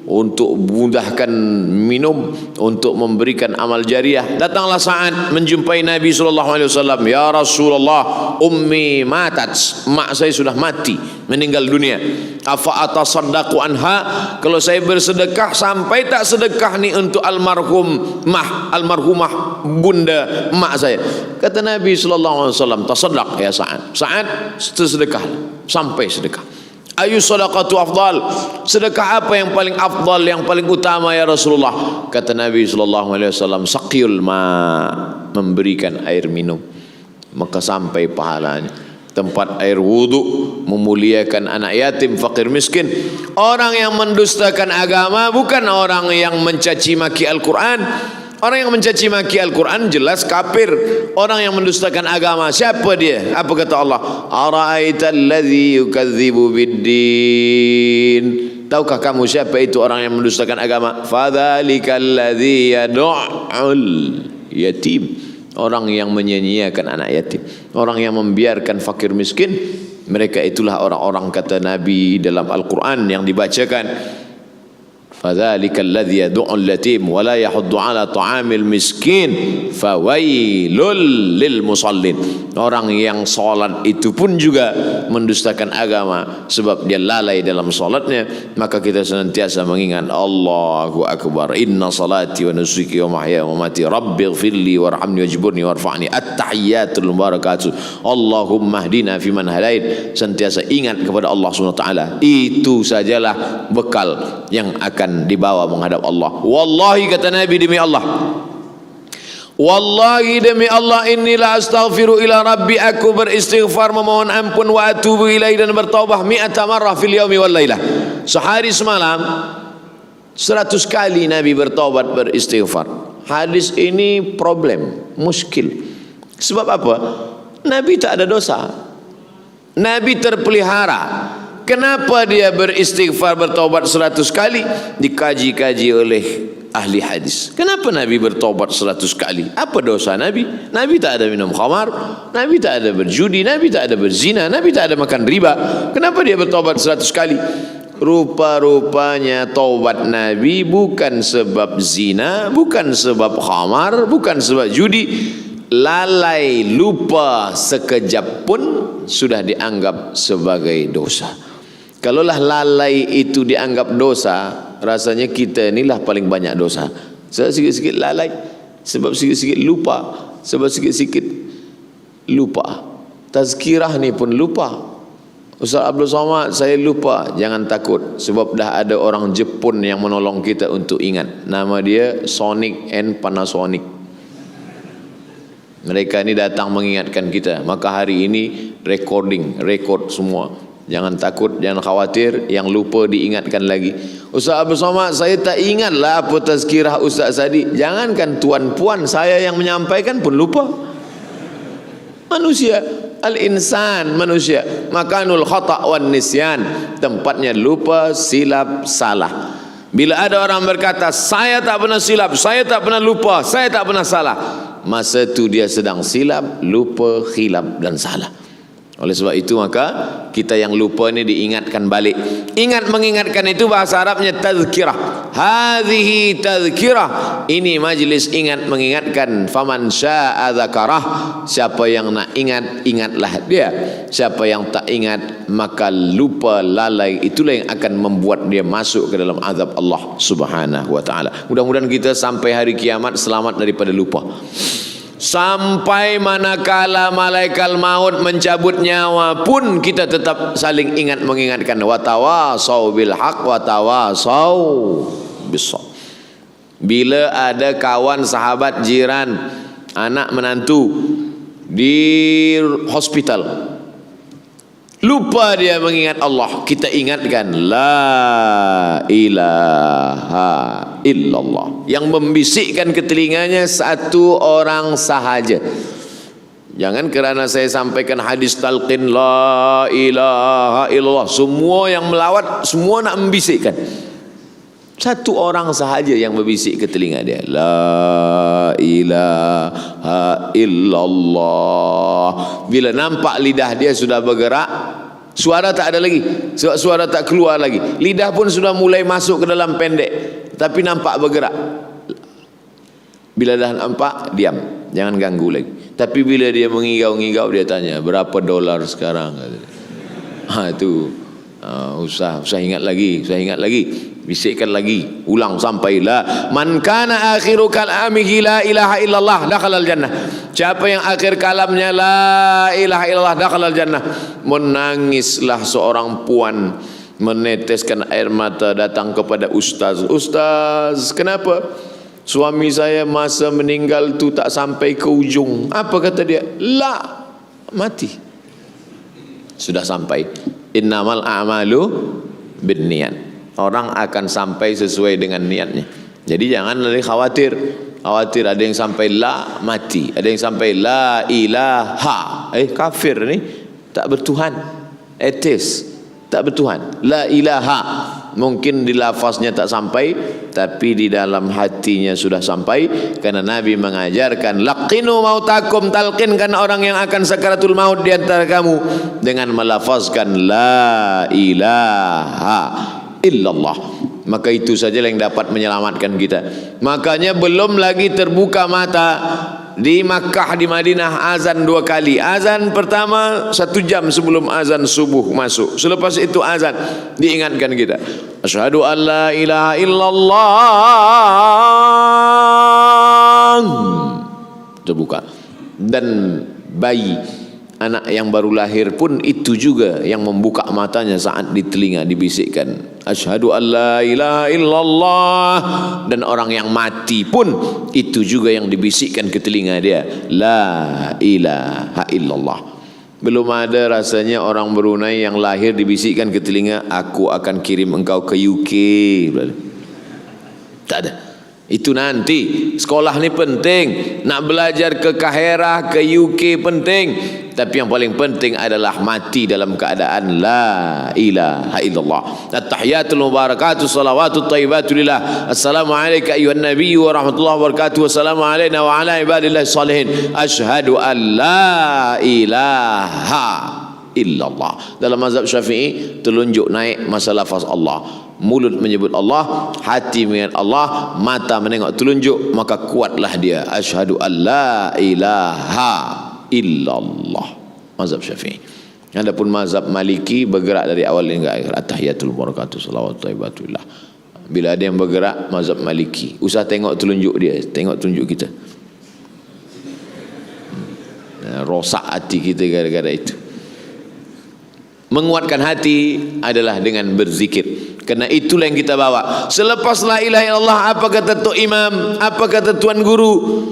untuk mudahkan minum, untuk memberikan amal jariah. Datanglah Sa'ad menjumpai Nabi SAW. Ya Rasulullah, ummi matat, mak saya sudah mati, meninggal dunia. Afa atasaddaqu anha, kalau saya bersedekah, sampai tak sedekah ni untuk almarhumah bunda mak saya. Kata Nabi SAW, tasaddaq ya Sa'ad. Sa'ad, sedekah, sampai sedekah. Ayu sadaqatu afdal, sedekah apa yang paling afdal, yang paling utama ya Rasulullah? Kata Nabi SAW, saqiyul ma, memberikan air minum. Maka sampai pahalanya. tempat air wudu, memuliakan anak yatim, fakir miskin. Orang yang mendustakan agama bukan orang yang mencaci maki Al-Quran. Orang yang mencaci maki Al-Quran jelas kafir. Orang yang mendustakan agama, siapa dia? Apa kata Allah? Ara'aital ladzi yukadzibu biddin. Tahukah kamu siapa itu orang yang mendustakan agama? Fadzalikal ladzi yad'ul yatim. Orang yang menyia-nyiakan anak yatim, orang yang membiarkan fakir miskin, mereka itulah orang-orang kata Nabi dalam Al-Quran yang dibacakan. Fadzalikal ladzi yad'ul yatim wa la yahuddu 'ala ta'amil miskin fawailul lil musallin. Orang yang salat itu pun juga mendustakan agama sebab dia lalai dalam salatnya. Maka kita senantiasa mengingat Allahu akbar, inna salati wa nusuki wa mahyaya wa mamati rabbighfirli warhamni wajburni warfa'ni, at-tahiyyatul mubarakatuh, Allahumma hdina fiman hadait. Senantiasa ingat kepada Allah Subhanahu wa taala. Itu sajalah bekal yang akan dibawa menghadap Allah. Wallahi kata Nabi, demi Allah, wallahi demi Allah, inilah astaghfiru ila rabbi, aku beristighfar memohon ampun, wa atubu ilaihi, dan bertaubah mi'ata marrah fil yaumi wal lailah. Sehari semalam 100 kali Nabi bertaubat, beristighfar. Hadis ini problem, muskil. Sebab apa? Nabi tak ada dosa, Nabi terpelihara. Kenapa dia beristighfar, bertaubat 100 kali? Dikaji-kaji oleh ahli hadis. Kenapa Nabi bertaubat 100 kali? Apa dosa Nabi? Nabi tak ada minum khamar, Nabi tak ada berjudi, Nabi tak ada berzina, Nabi tak ada makan riba. Kenapa dia bertaubat 100 kali? Rupa-rupanya taubat Nabi bukan sebab zina, bukan sebab khamar, bukan sebab judi. Lalai, lupa sekejap pun sudah dianggap sebagai dosa. Kalaulah lalai itu dianggap dosa, rasanya kita inilah paling banyak dosa. Sebab sikit-sikit lalai, sebab sikit-sikit lupa, sebab sikit-sikit lupa. Tazkirah ni pun lupa. Ustaz Abdul Somad, saya lupa. Jangan takut, sebab dah ada orang Jepun yang menolong kita untuk ingat. Nama dia Sonic and Panasonic. Mereka ini datang mengingatkan kita. Maka hari ini rekod semua. Jangan takut, jangan khawatir. Yang lupa diingatkan lagi. Ustaz Abdul Somad, saya tak ingatlah apa tazkirah Ustaz tadi. Jangankan tuan-puan, saya yang menyampaikan pun lupa. Manusia, al-insan, manusia. Makanul khata' wan nisyan, tempatnya lupa, silap, salah. Bila ada orang berkata, saya tak pernah silap, saya tak pernah lupa, saya tak pernah salah, masa itu dia sedang silap, lupa, khilaf dan salah. Oleh sebab itu maka kita yang lupa ini diingatkan balik. Ingat mengingatkan itu bahasa Arabnya tazkirah. Hadhihi tazkirah. Ini majlis ingat mengingatkan. Faman syaa dzakarah. Siapa yang nak ingat, ingatlah dia. Siapa yang tak ingat, maka lupa, lalai, itulah yang akan membuat dia masuk ke dalam azab Allah Subhanahu wa taala. Mudah-mudahan kita sampai hari kiamat selamat daripada lupa. Sampai manakala malaikat maut mencabut nyawa pun kita tetap saling ingat mengingatkan. Watawasau bil haq watawasau bis. Bila ada kawan, sahabat, jiran, anak, menantu di hospital, lupa dia mengingat Allah, kita ingatkan la ilaha illallah. Yang membisikkan ke telinganya satu orang sahaja. Jangan kerana saya sampaikan hadis talqin la ilaha illallah, semua yang melawat semua nak membisikkan. Satu orang sahaja yang berbisik ke telinga dia, la ilaha illallah. Bila nampak lidah dia sudah bergerak, suara tak ada lagi, suara tak keluar lagi, lidah pun sudah mulai masuk ke dalam pendek, tapi nampak bergerak. Bila dah nampak, diam, jangan ganggu lagi. Tapi bila dia mengigau-ngigau, dia tanya, berapa dolar sekarang? Itu usah ingat lagi, bisikkan lagi, ulang sampai la man kana akhiru kalamihi la ilaha illallah dakhalal jannah. Siapa yang akhir kalamnya la ilaha illallah dakhalal jannah. Menangislah seorang puan, meneteskan air mata, datang kepada ustaz. Ustaz, kenapa? Suami saya masa meninggal tu tak sampai ke ujung. Apa kata dia? La, mati. sudah sampai. Innamal a'malu binniyat. Orang akan sampai sesuai dengan niatnya. Jadi jangan lagi khawatir. Khawatir ada yang sampai la mati, ada yang sampai la ilaha. Kafir ni, tak bertuhan. Atheist, tak bertuhan. La ilaha. Mungkin di lafaznya tak sampai, tapi di dalam hatinya sudah sampai. Karena Nabi mengajarkan, laqinu mautakum, talqinkan orang yang akan sakaratul maut di antara kamu dengan melafazkan la ilaha illallah. Maka itu saja yang dapat menyelamatkan kita. Makanya belum lagi terbuka mata di Makkah, di Madinah azan 2 kali. Azan pertama 1 jam sebelum azan subuh masuk. Selepas itu azan diingatkan kita, asyhadu an la ilaha illallah. Terbuka. Dan bayi, anak yang baru lahir pun itu juga yang membuka matanya saat di telinga dibisikkan asyhadu an la ilaha illallah. Dan orang yang mati pun itu juga yang dibisikkan ke telinga dia, la ilaha illallah. Belum ada rasanya orang Brunei yang lahir dibisikkan ke telinga, aku akan kirim engkau ke UK. Tak ada. Itu nanti. Sekolah ni penting, nak belajar ke Kahirah, ke UK penting, tapi yang paling penting adalah mati dalam keadaan la ilaha illallah. At-tahiyatul mubarakatuh salawatut thayyibatu lillah. Assalamu alayka ayyuhan nabiyyu wa rahmatullahi wa barakatuh. Wassalamu alayna wa ala ibadillahi salihin. Asyhadu an la ilaha illallah. Dalam mazhab Syafi'i telunjuk naik masa lafaz Allah. Mulut menyebut Allah, hati mengingat Allah, mata menengok telunjuk, maka kuatlah dia asyhadu an la ilaha illallah. Mazhab Syafi'i. Adapun mazhab Maliki bergerak dari awal hingga akhir. At-tahiyatul mubarakatuh salawatut thayyibatullah. Bila ada yang bergerak mazhab Maliki, usah tengok telunjuk dia, tengok telunjuk kita. Rosak hati kita gara-gara itu. Menguatkan hati adalah dengan berzikir. Karena itulah yang kita bawa. Selepas la ilaha illallah, apa kata Tok Imam, apa kata Tuan Guru?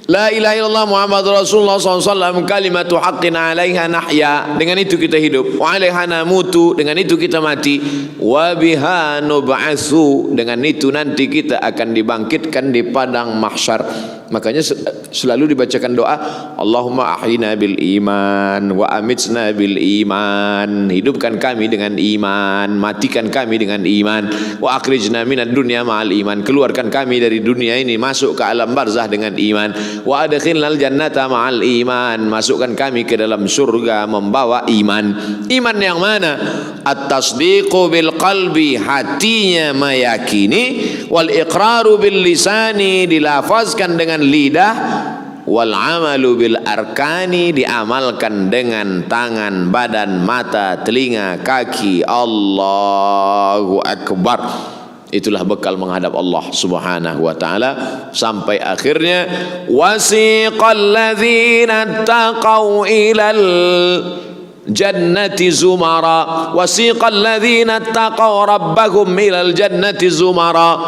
La ilaha illallah Muhammad Rasulullah SAW kalimatu haqqin alaiha nahya. Dengan itu kita hidup. Wa alaiha namutu. Dengan itu kita mati. Wa biha nub'atsu. Dengan itu nanti kita akan dibangkitkan di padang mahsyar. Makanya selalu dibacakan doa, Allahumma ahyina bil iman wa amitsna bil iman. Hidupkan kami dengan iman, matikan kami dengan iman. Wa akhrijna minad dunya ma'al iman. Keluarkan kami dari dunia ini, masuk ke alam barzah dengan iman. Wa adkhilnal jannata ma'al iman. Masukkan kami ke dalam surga membawa iman. Iman yang mana? At-tasdiqu bil qalbi, hatinya meyakini, wal iqraru bil lisani, dilafazkan dengan lidah, wal amalu bil arkani, diamalkan dengan tangan, badan, mata, telinga, kaki. Allahu akbar. Itulah bekal menghadap Allah Subhanahu wa taala sampai akhirnya wasiqal ladzina taqau ilal jannati zumara. Wasiqal ladzina taqaw rabbahum ilal jannati zumara.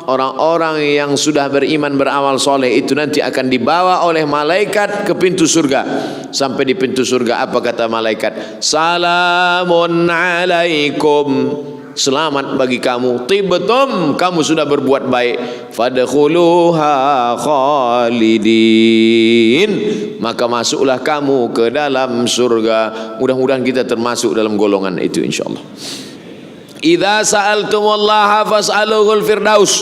Orang-orang yang sudah beriman beramal soleh itu nanti akan dibawa oleh malaikat ke pintu surga. Sampai di pintu surga apa kata malaikat? Salamun alaikum, selamat bagi kamu. Tibtum, kamu sudah berbuat baik. Fadkhuluha khalidin, maka masuklah kamu ke dalam surga. Mudah-mudahan kita termasuk dalam golongan itu insyaallah. Idza sa'altumullaha fas'aluhul firdaus,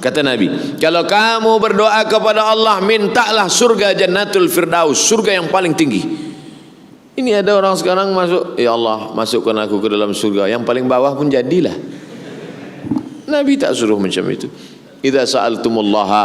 kata Nabi, kalau kamu berdoa kepada Allah, mintalah surga jannatul firdaus, surga yang paling tinggi. Ini ada orang sekarang masuk, ya Allah masukkan aku ke dalam surga, yang paling bawah pun jadilah. Nabi tak suruh macam itu. Idza sa'altumullaha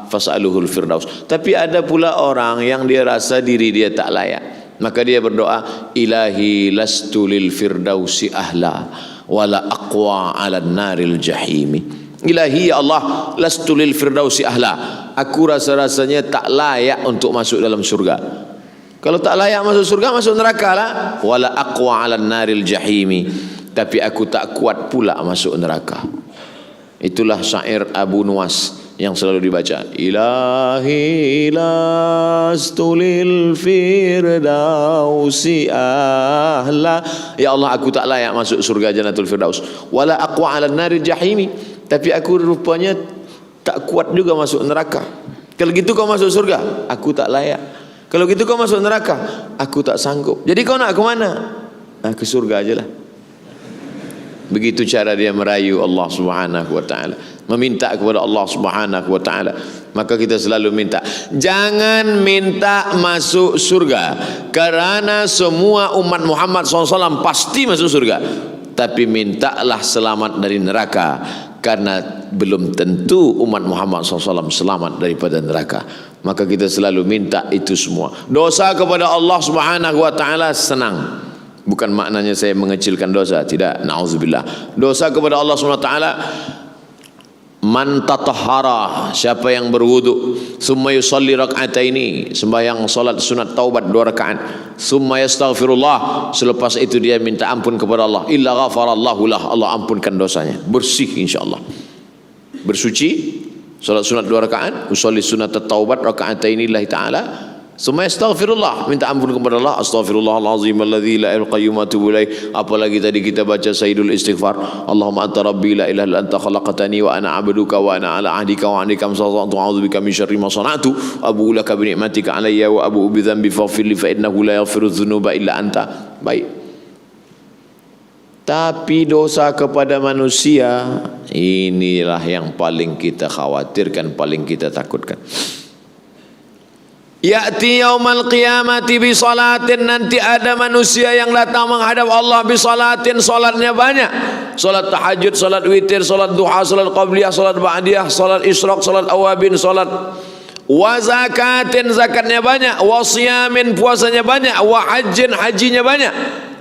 fas'aluhul firdaus. Tapi ada pula orang yang dia rasa diri dia tak layak, maka dia berdoa, ilahi lastu lil firdausi ahla wala aqwa 'alan naril jahimi. Ilahi ya Allah, lastu lil firdausi ahla, aku rasa-rasanya tak layak untuk masuk dalam surga. Kalau tak layak masuk surga, masuk neraka lah. Wala aqwa 'alan naril jahimi, tapi aku tak kuat pula masuk neraka. Itulah syair Abu Nuwas yang selalu dibaca, ilahi lastulil firdausi ahla. Ya Allah, aku tak layak masuk surga Jannatul Firdaus. Wala aqwa 'alan nari jahimi, tapi aku rupanya tak kuat juga masuk neraka. Kalau gitu kau masuk surga, aku tak layak. Kalau gitu kau masuk neraka, aku tak sanggup. Jadi kau nak ke mana? Nah, ke surga ajalah. Begitu cara dia merayu Allah Subhanahu wa taala, meminta kepada Allah Subhanahu wa taala. Maka kita selalu minta, jangan minta masuk surga karena semua umat Muhammad SAW pasti masuk surga, tapi mintalah selamat dari neraka karena belum tentu umat Muhammad SAW selamat daripada neraka. Maka kita selalu minta itu semua. Dosa kepada Allah Subhanahu wa taala senang. Bukan maknanya saya mengecilkan dosa, tidak, na'udzubillah. Dosa kepada Allah Subhanahu wa taala, man tatahhara, siapa yang berwudu, summa yusalli rak'ataini, sembahyang salat sunat taubat 2 rakaat, summa yastaghfirullah, selepas itu dia minta ampun kepada Allah, illa ghafarallahu lah, Allah ampunkan dosanya, bersih insyaallah. Bersuci, salat sunat 2 rakaat, usolli sunat taubat raka'ataini lillahi ta'ala, summa yastaghfirullah, minta ampun kepada Allah, astaghfirullahalazim alladzi la ilaha illa qayyum atubu ilaih. Apalagi tadi kita baca sayyidul istighfar, Allahumma anta rabbi la ilaha illa anta khalaqtani wa ana 'abduka wa ana 'ala 'ahdika wa 'ahdika masata'tu, a'udzubika min syarri ma sana'tu, abu'u laka bi ni'matika 'alayya wa abu'u bi dhanbi faghfir li fa innahu la yaghfiru dzunuba illa anta. Baik. Tapi dosa kepada manusia, inilah yang paling kita khawatirkan, paling kita takutkan. Ya'ti yaumal qiyamati bi salatin, nanti ada manusia yang datang menghadap Allah bi salatin, salatnya banyak. Salat tahajud, salat witir, salat duha, salat qabliyah, salat ba'diyah, salat isyraq, salat awabin, salat wa zakatin, zakatnya banyak, wa siyamin, puasanya banyak, wa hajjin, hajinya banyak,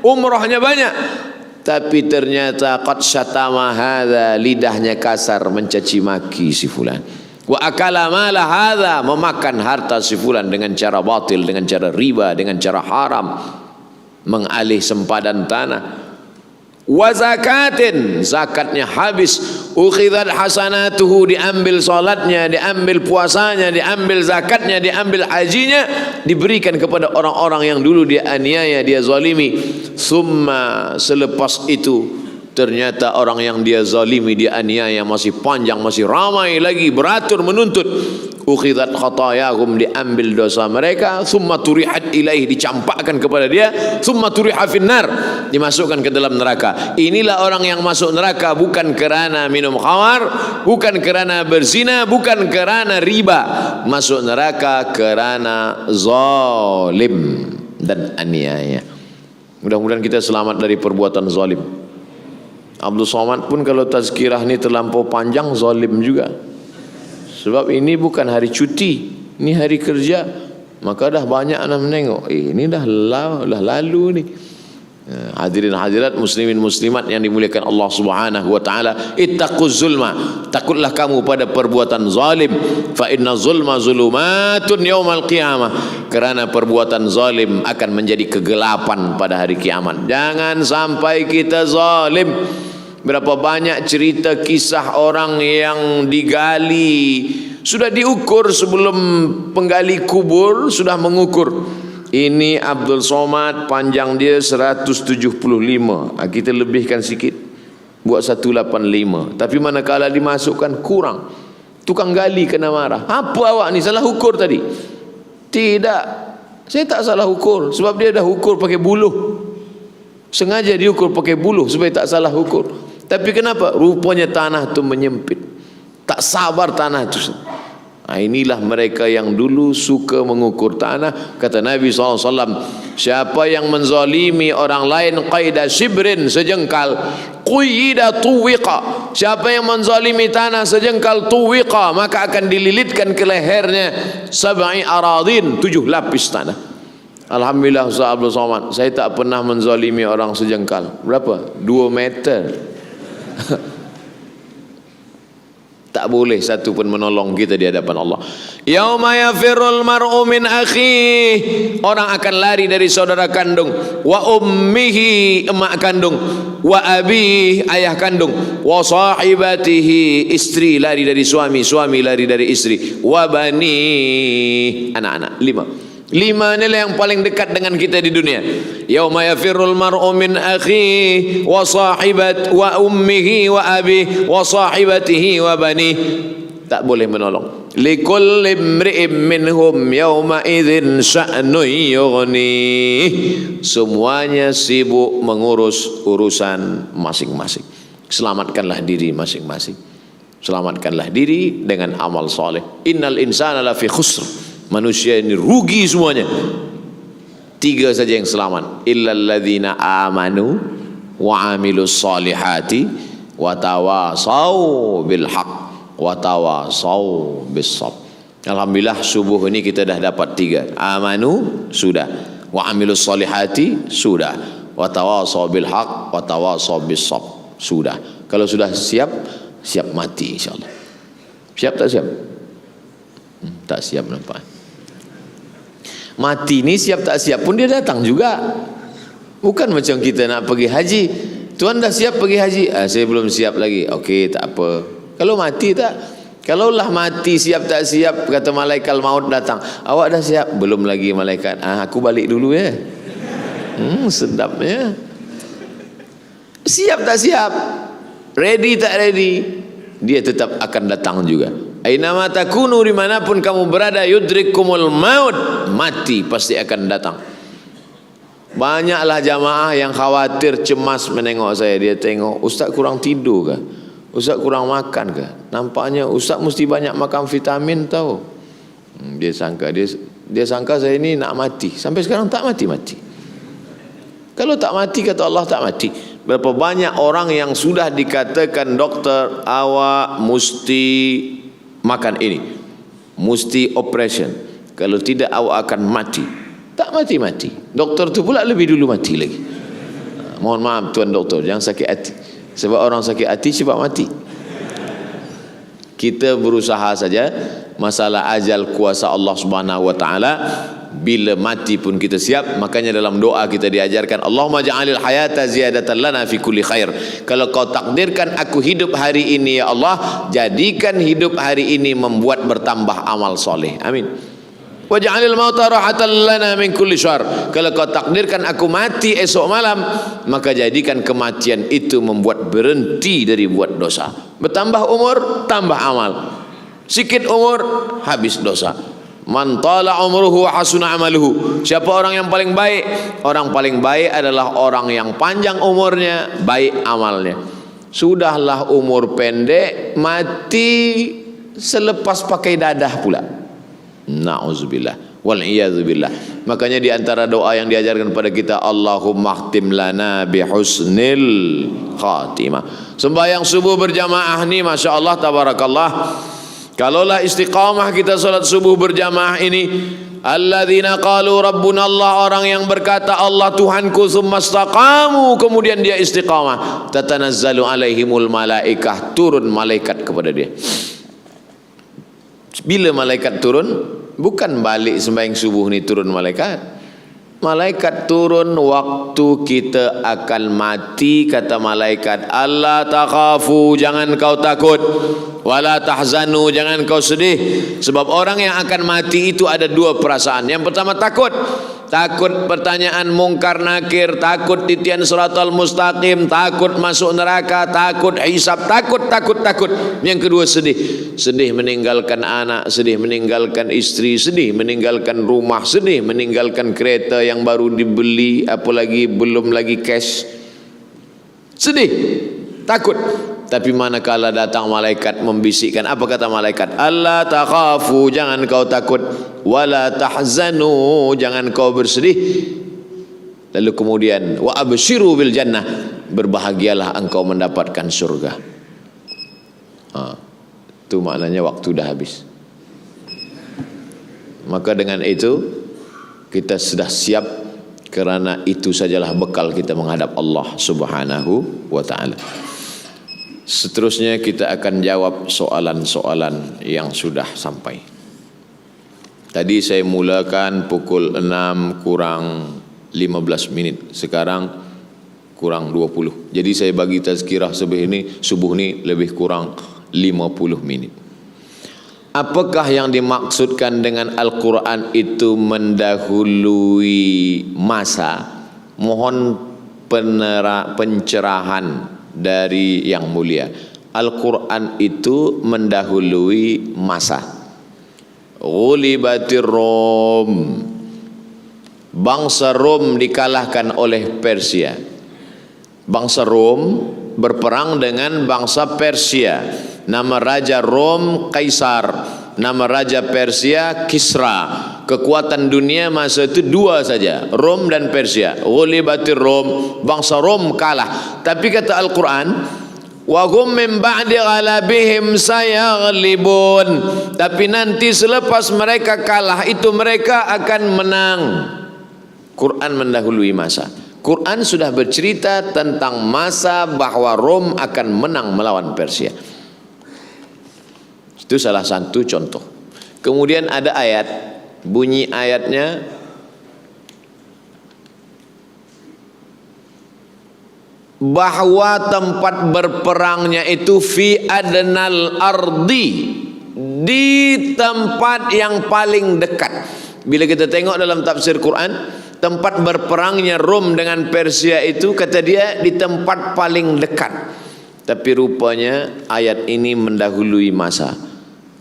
umrahnya banyak. Tapi ternyata qad syatama hadza, lidahnya kasar mencaci maki si fulan. Wa akala mala hadza, memakan harta si fulan dengan cara batil, dengan cara riba, dengan cara haram, mengalih sempadan tanah. Wa zakatin, zakatnya habis, ukhidat hasanatuhu, diambil salatnya, diambil puasanya, diambil zakatnya, diambil hajinya, diberikan kepada orang-orang yang dulu dia aniaya, dia zalimi. Summa, selepas itu ternyata orang yang dia zalimi, dia aniaya masih panjang, masih ramai lagi, beratur menuntut. Ukhidat khatayahum, diambil dosa mereka. Summa turihat ilaih, dicampakkan kepada dia. Summa turiha finnar, dimasukkan ke dalam neraka. Inilah orang yang masuk neraka bukan kerana minum khamar, bukan kerana berzina, bukan kerana riba. Masuk neraka kerana zalim dan aniaya. Mudah-mudahan kita selamat dari perbuatan zalim. Abdul Somad pun kalau tazkirah ni terlampau panjang, zalim juga. Sebab ini bukan hari cuti, ini hari kerja. Maka dah banyak nak menengok, ini dah lalu ni. Hadirin hadirat, muslimin muslimat yang dimuliakan Allah Subhanahu wa taala, ittaquz zulma, takutlah kamu pada perbuatan zalim. Fa inna zulma zulumatun yaumal qiyamah, kerana perbuatan zalim akan menjadi kegelapan pada hari kiamat. Jangan sampai kita zalim. Berapa banyak cerita kisah orang yang digali, sudah diukur sebelum penggali kubur, sudah mengukur. Ini Abdul Somad, panjang dia 175. Kita lebihkan sikit, buat 185. Tapi manakala dimasukkan kurang, tukang gali kena marah. Apa awak ni salah ukur tadi? Tidak, saya tak salah ukur. Sebab dia dah ukur pakai buluh. Sengaja diukur pakai buluh supaya tak salah ukur. Tapi kenapa? Rupanya tanah itu menyempit. Tak sabar tanah itu. Nah, inilah mereka yang dulu suka mengukur tanah. Kata Nabi SAW, siapa yang menzalimi orang lain qaida shibrin, sejengkal, quyida tuwiqa, siapa yang menzalimi tanah sejengkal, tuwiqa, maka akan dililitkan ke lehernya 7 aradin, 7 lapis tanah. Alhamdulillah Ustaz Abdul Somad, saya tak pernah menzalimi orang sejengkal. Berapa? 2 meter. Tak tak boleh satu pun menolong kita di hadapan Allah. Yauma yafirrul mar'u min akhihi, orang akan lari dari saudara kandung, wa ummihi, emak kandung, wa abihi, ayah kandung, wa sahibatihi, istri lari dari suami, suami lari dari istri, wa bani, anak-anak. 5 inilah yang paling dekat dengan kita di dunia. Yauma yafirrul mar'u min akhihi wa sahibat wa ummihi wa abihi wa sahibatihi wa bani. Tak boleh menolong. Likulli imri'in minhum yawma idzin sya'nun yughni. Semuanya sibuk mengurus urusan masing-masing. Selamatkanlah diri masing-masing. Selamatkanlah diri dengan amal soleh. Innal insana lafi khusr. Manusia ini rugi semuanya. 3 saja yang selamat. Illal ladzina amanu wa amilus solihati wa tawasau bil haq wa tawasau bis sabr. Alhamdulillah subuh ini kita dah dapat 3. Amanu sudah, wa amilus solihati sudah, wa tawasau bil haq wa tawasau bis sabr sudah. Kalau sudah siap, siap mati insyaallah. Siap tak siap? Tak siap nampak. Mati ni siap tak siap pun dia datang juga. Bukan macam kita nak pergi haji, tuan dah siap pergi haji, saya belum siap lagi. Okey, tak apa. Kalau mati tak? Kalaulah mati siap tak siap, kata malaikat maut datang, awak dah siap? Belum lagi malaikat. Aku balik dulu ya. Sedapnya. Siap tak siap, ready tak ready, dia tetap akan datang juga. Ainama takunu, dimanapun kamu berada, yudrikumul maut, mati pasti akan datang. Banyaklah jamaah yang khawatir, cemas menengok saya. Dia tengok, ustaz kurang tidur ke? Ustaz kurang makan ke? Nampaknya ustaz mesti banyak makan vitamin tahu. Dia sangka saya ini nak mati. Sampai sekarang tak mati-mati. Kalau tak mati, kata Allah tak mati. Berapa banyak orang yang sudah dikatakan doktor, awak mesti makan ini, mesti operation, kalau tidak awak akan mati. Tak mati-mati. Doktor tu pula lebih dulu mati lagi. Mohon maaf tuan doktor, jangan sakit hati. Sebab orang sakit hati cepat mati. Kita berusaha saja. Masalah ajal kuasa Allah Subhanahu wa taala. Bila mati pun kita siap. Makanya dalam doa kita diajarkan, Allahumma ja'alil hayata ziyadatan lana fi kulli khair. Kalau kau takdirkan aku hidup hari ini ya Allah, jadikan hidup hari ini membuat bertambah amal soleh. Amin. Wa ja'alil mauta rahatan lana min kulli syarr. Kalau kau takdirkan aku mati esok malam, maka jadikan kematian itu membuat berhenti dari buat dosa. Bertambah umur, tambah amal. Sikit umur, habis dosa. Man tala umruhu wa hasuna amaluhu. Siapa orang yang paling baik? Orang paling baik adalah orang yang panjang umurnya, baik amalnya. Sudahlah umur pendek, mati selepas pakai dadah pula. Na'udzubillah wal iyadzubillah. Makanya di antara doa yang diajarkan kepada kita, Allahumma khtim lana bihusnil khatimah. Sembahyang subuh berjamaah ni Masya Allah tabarakallah. Kalaulah istiqamah kita salat subuh berjamaah ini, alladzina qalu rabbuna Allah, orang yang berkata Allah Tuhanku, tsumma istaqamu, kemudian dia istiqamah, tatanazzalu alaihimul malaikah, turun malaikat kepada dia. Bila malaikat turun, bukan balik sembahyang subuh ni turun malaikat. Malaikat turun waktu kita akan mati. Kata malaikat, Allah takhafu, jangan kau takut, wala tahzanu, jangan kau sedih. Sebab orang yang akan mati itu ada 2 perasaan. Yang pertama takut. Takut pertanyaan mungkar nakir, takut titian siratal mustaqim, takut masuk neraka, takut hisab, takut. Yang kedua sedih. Sedih meninggalkan anak, sedih meninggalkan istri, sedih meninggalkan rumah, sedih meninggalkan kereta yang baru dibeli, apalagi belum lagi cash. Sedih, takut. Tapi manakala datang malaikat membisikkan, apa kata malaikat? Allah takhafu, jangan kau takut, wala tahzanu, jangan kau bersedih. Lalu kemudian wa abshiru bil jannah, berbahagialah engkau mendapatkan surga. Itu maknanya waktu dah habis. Maka dengan itu kita sudah siap, kerana itu sajalah bekal kita menghadap Allah Subhanahu wa taala. Seterusnya kita akan jawab soalan-soalan yang sudah sampai. Tadi saya mulakan pukul 6 kurang 15 minit. Sekarang kurang 20. Jadi saya bagi tazkirah subuh ini lebih kurang 50 menit. Apakah yang dimaksudkan dengan Al-Quran itu mendahului masa? Mohon pencerahan dari yang mulia. Al-Quran itu mendahului masa. Ghulibatir Rom, bangsa Rom dikalahkan oleh Persia. Bangsa Rom berperang dengan bangsa Persia. Nama raja Rom Kaisar, nama raja Persia Kisra. Kekuatan dunia masa itu dua saja, Rom dan Persia. Ghulibatir Rom, bangsa Rom kalah. Tapi kata Al-Quran, wa hum min ba'di ghalabihim sayaghlibun, tapi nanti selepas mereka kalah itu mereka akan menang. Quran mendahului masa. Quran sudah bercerita tentang masa bahwa Rom akan menang melawan Persia. Itu salah satu contoh. Kemudian ada ayat, bunyi ayatnya bahwa tempat berperangnya itu fi adnal ardi, di tempat yang paling dekat. Bila kita tengok dalam tafsir Quran, tempat berperangnya Rom dengan Persia itu kata dia di tempat paling dekat. Tapi rupanya ayat ini mendahului masa.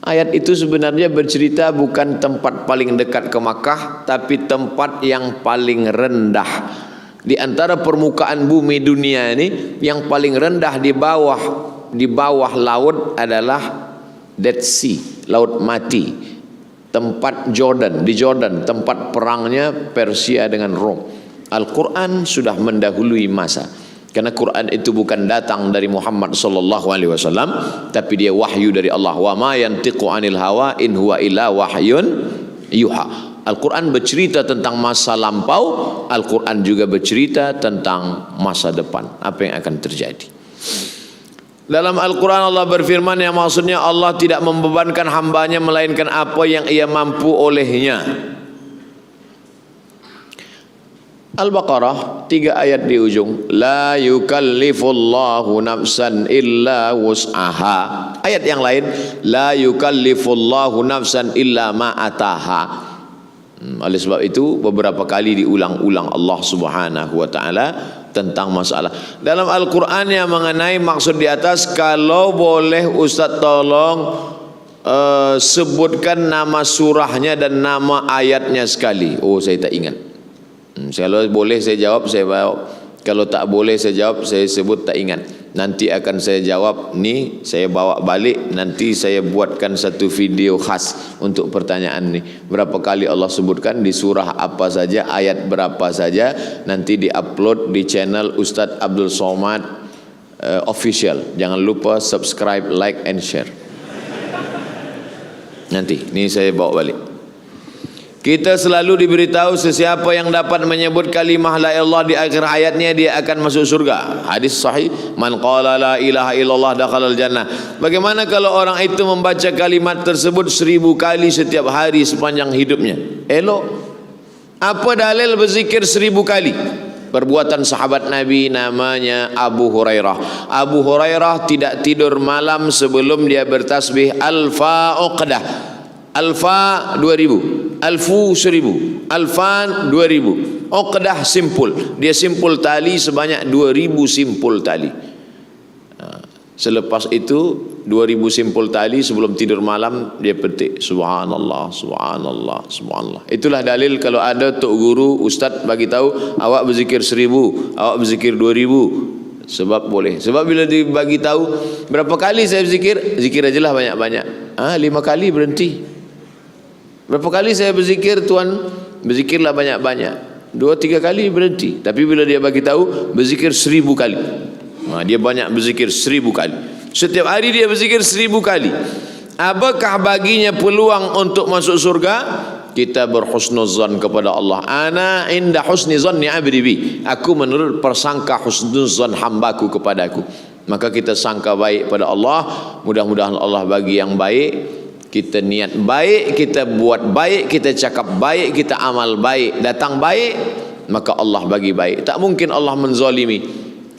Ayat itu sebenarnya bercerita bukan tempat paling dekat ke Makkah, tapi tempat yang paling rendah. Di antara permukaan bumi dunia ini, yang paling rendah di bawah laut adalah Dead Sea, laut mati. Tempat Jordan, di Jordan tempat perangnya Persia dengan Rom. Al-Quran sudah mendahului masa. Karena Quran itu bukan datang dari Muhammad sallallahu alaihi wasallam, tapi dia wahyu dari Allah. Wa ma yantiqu anil hawa in huwa illa wahyun yuha. Al-Quran bercerita tentang masa lampau, Al-Quran juga bercerita tentang masa depan, apa yang akan terjadi. Dalam Al-Quran Allah berfirman yang maksudnya Allah tidak membebankan hambanya melainkan apa yang ia mampu olehnya. Al-Baqarah 3 ayat di ujung, la yukallifullahu nafsan illa wus'aha. Ayat yang lain, la yukallifullahu nafsan illa ma ataha. Oleh sebab itu beberapa kali diulang-ulang Allah Subhanahu wa taala tentang masalah. Dalam Al-Quran yang mengenai maksud di atas, kalau boleh Ustaz tolong sebutkan nama surahnya dan nama ayatnya sekali. Oh, saya tak ingat. Kalau boleh saya jawab, saya jawab. Kalau tak boleh saya jawab, saya sebut tak ingat. Nanti akan saya jawab ni, saya bawa balik. Nanti saya buatkan satu video khas untuk pertanyaan ni. Berapa kali Allah sebutkan di surah apa saja, ayat berapa saja. Nanti di-upload di channel Ustaz Abdul Somad Official. Jangan lupa subscribe, like and share. Nanti, ni saya bawa balik. Kita selalu diberitahu sesiapa yang dapat menyebut kalimah la ilallah di akhir hayatnya dia akan masuk surga. Hadis sahih, man qala la ilaha illallah dakhalal jannah. Bagaimana kalau orang itu membaca kalimat tersebut 1000 kali setiap hari sepanjang hidupnya? Elok. Apa dalil berzikir 1000 kali? Perbuatan sahabat Nabi namanya Abu Hurairah. Abu Hurairah tidak tidur malam sebelum dia bertasbih alfa uqdah. Alfa 2000, alfu 1000, alfan 2000. Uqdah simpul. Dia simpul tali sebanyak 2000 simpul tali. Selepas itu 2000 simpul tali sebelum tidur malam dia petik subhanallah, subhanallah, subhanallah. Itulah dalil kalau ada tok guru, ustaz bagi tahu awak berzikir 1000, awak berzikir 2000. Sebab boleh. Sebab bila dibagi tahu berapa kali saya berzikir, zikir ajalah banyak-banyak. 5 kali berhenti. Berapa kali saya berzikir tuan? Berzikirlah banyak-banyak. 2-3 kali berhenti. Tapi bila dia bagi tahu berzikir 1000 kali. Dia banyak berzikir 1000 kali. Setiap hari dia berzikir 1000 kali. Apakah baginya peluang untuk masuk surga? Kita berhusnuzan kepada Allah. Ana inda husni zanni abdi bi. Aku menurut persangka husnuzan hambaku kepadaku. Maka kita sangka baik pada Allah, mudah-mudahan Allah bagi yang baik. Kita niat baik, kita buat baik, kita cakap baik, kita amal baik, datang baik, maka Allah bagi baik. Tak mungkin Allah menzalimi.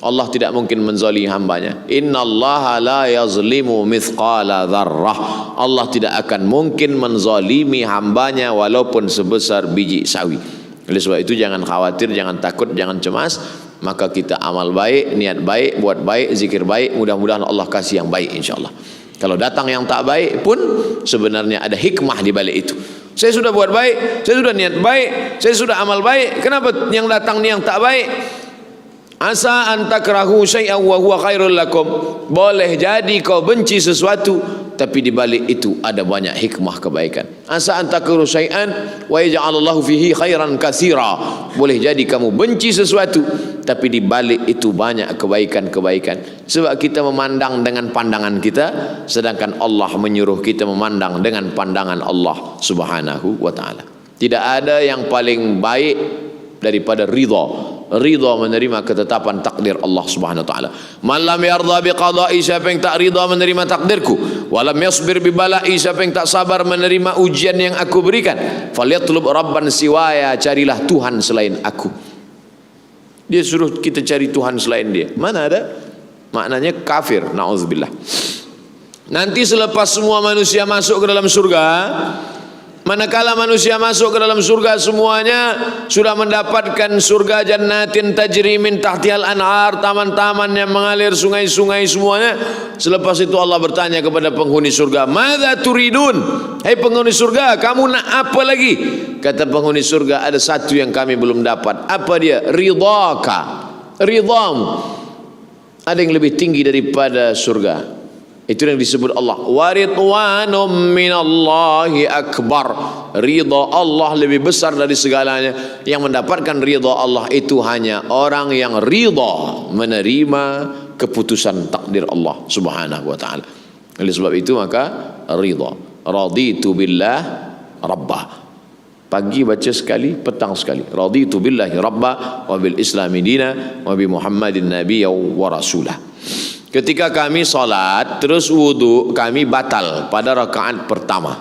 Allah tidak mungkin menzalimi hambanya. Innallaha la yazlimu mithqala dzarrah. Allah tidak akan mungkin menzalimi hambanya walaupun sebesar biji sawi. Oleh sebab itu jangan khawatir, jangan takut, jangan cemas. Maka kita amal baik, niat baik, buat baik, zikir baik, mudah-mudahan Allah kasih yang baik insya-Allah. Kalau datang yang tak baik pun sebenarnya ada hikmah di balik itu. Saya sudah buat baik, saya sudah niat baik, saya sudah amal baik. Kenapa yang datang ni yang tak baik? Asa an takrahu syai'an wa huwa khairul lakum. Boleh jadi kau benci sesuatu, tapi di balik itu ada banyak hikmah kebaikan. Asa an takrahu syai'an wa yaj'alallahu fihi khairan katsira. Boleh jadi kamu benci sesuatu, tapi di balik itu banyak kebaikan-kebaikan. Sebab kita memandang dengan pandangan kita, sedangkan Allah menyuruh kita memandang dengan pandangan Allah Subhanahu wa taala. Tidak ada yang paling baik daripada ridha. Ridha menerima ketetapan takdir Allah Subhanahu wa taala. Man lam yarda bi qada'i, siapa yang tak ridha menerima takdirku, walam yasbir bi bala'i, siapa yang tak sabar menerima ujian yang aku berikan, falyatlub rabban siwaya, carilah Tuhan selain aku. Dia suruh kita cari Tuhan selain dia. Mana ada? Maknanya kafir, na'udzubillah. Nanti selepas semua manusia masuk ke dalam surga, manakala manusia masuk ke dalam surga semuanya sudah mendapatkan surga jannatin tajri min tahtihal anhar, taman-taman yang mengalir, sungai-sungai semuanya. Selepas itu Allah bertanya kepada penghuni surga, "Madza turidun?" Hai penghuni surga, kamu nak apa lagi? Kata penghuni surga, ada satu yang kami belum dapat. Apa dia? Ridhaka, ridhamu. Ada yang lebih tinggi daripada surga. Itu yang disebut Allah, waridwanum minallahi akbar. Ridha Allah lebih besar dari segalanya. Yang mendapatkan ridha Allah itu hanya orang yang ridha menerima keputusan takdir Allah Subhanahu wa taala. Oleh sebab itu maka ridha, raditu billah rabba. Pagi baca sekali, petang sekali. Raditu billahi rabba wa bil islami dina wa bi Muhammadin nabiyya wa rasulah. Ketika kami salat terus wudu, kami batal pada rakaat pertama.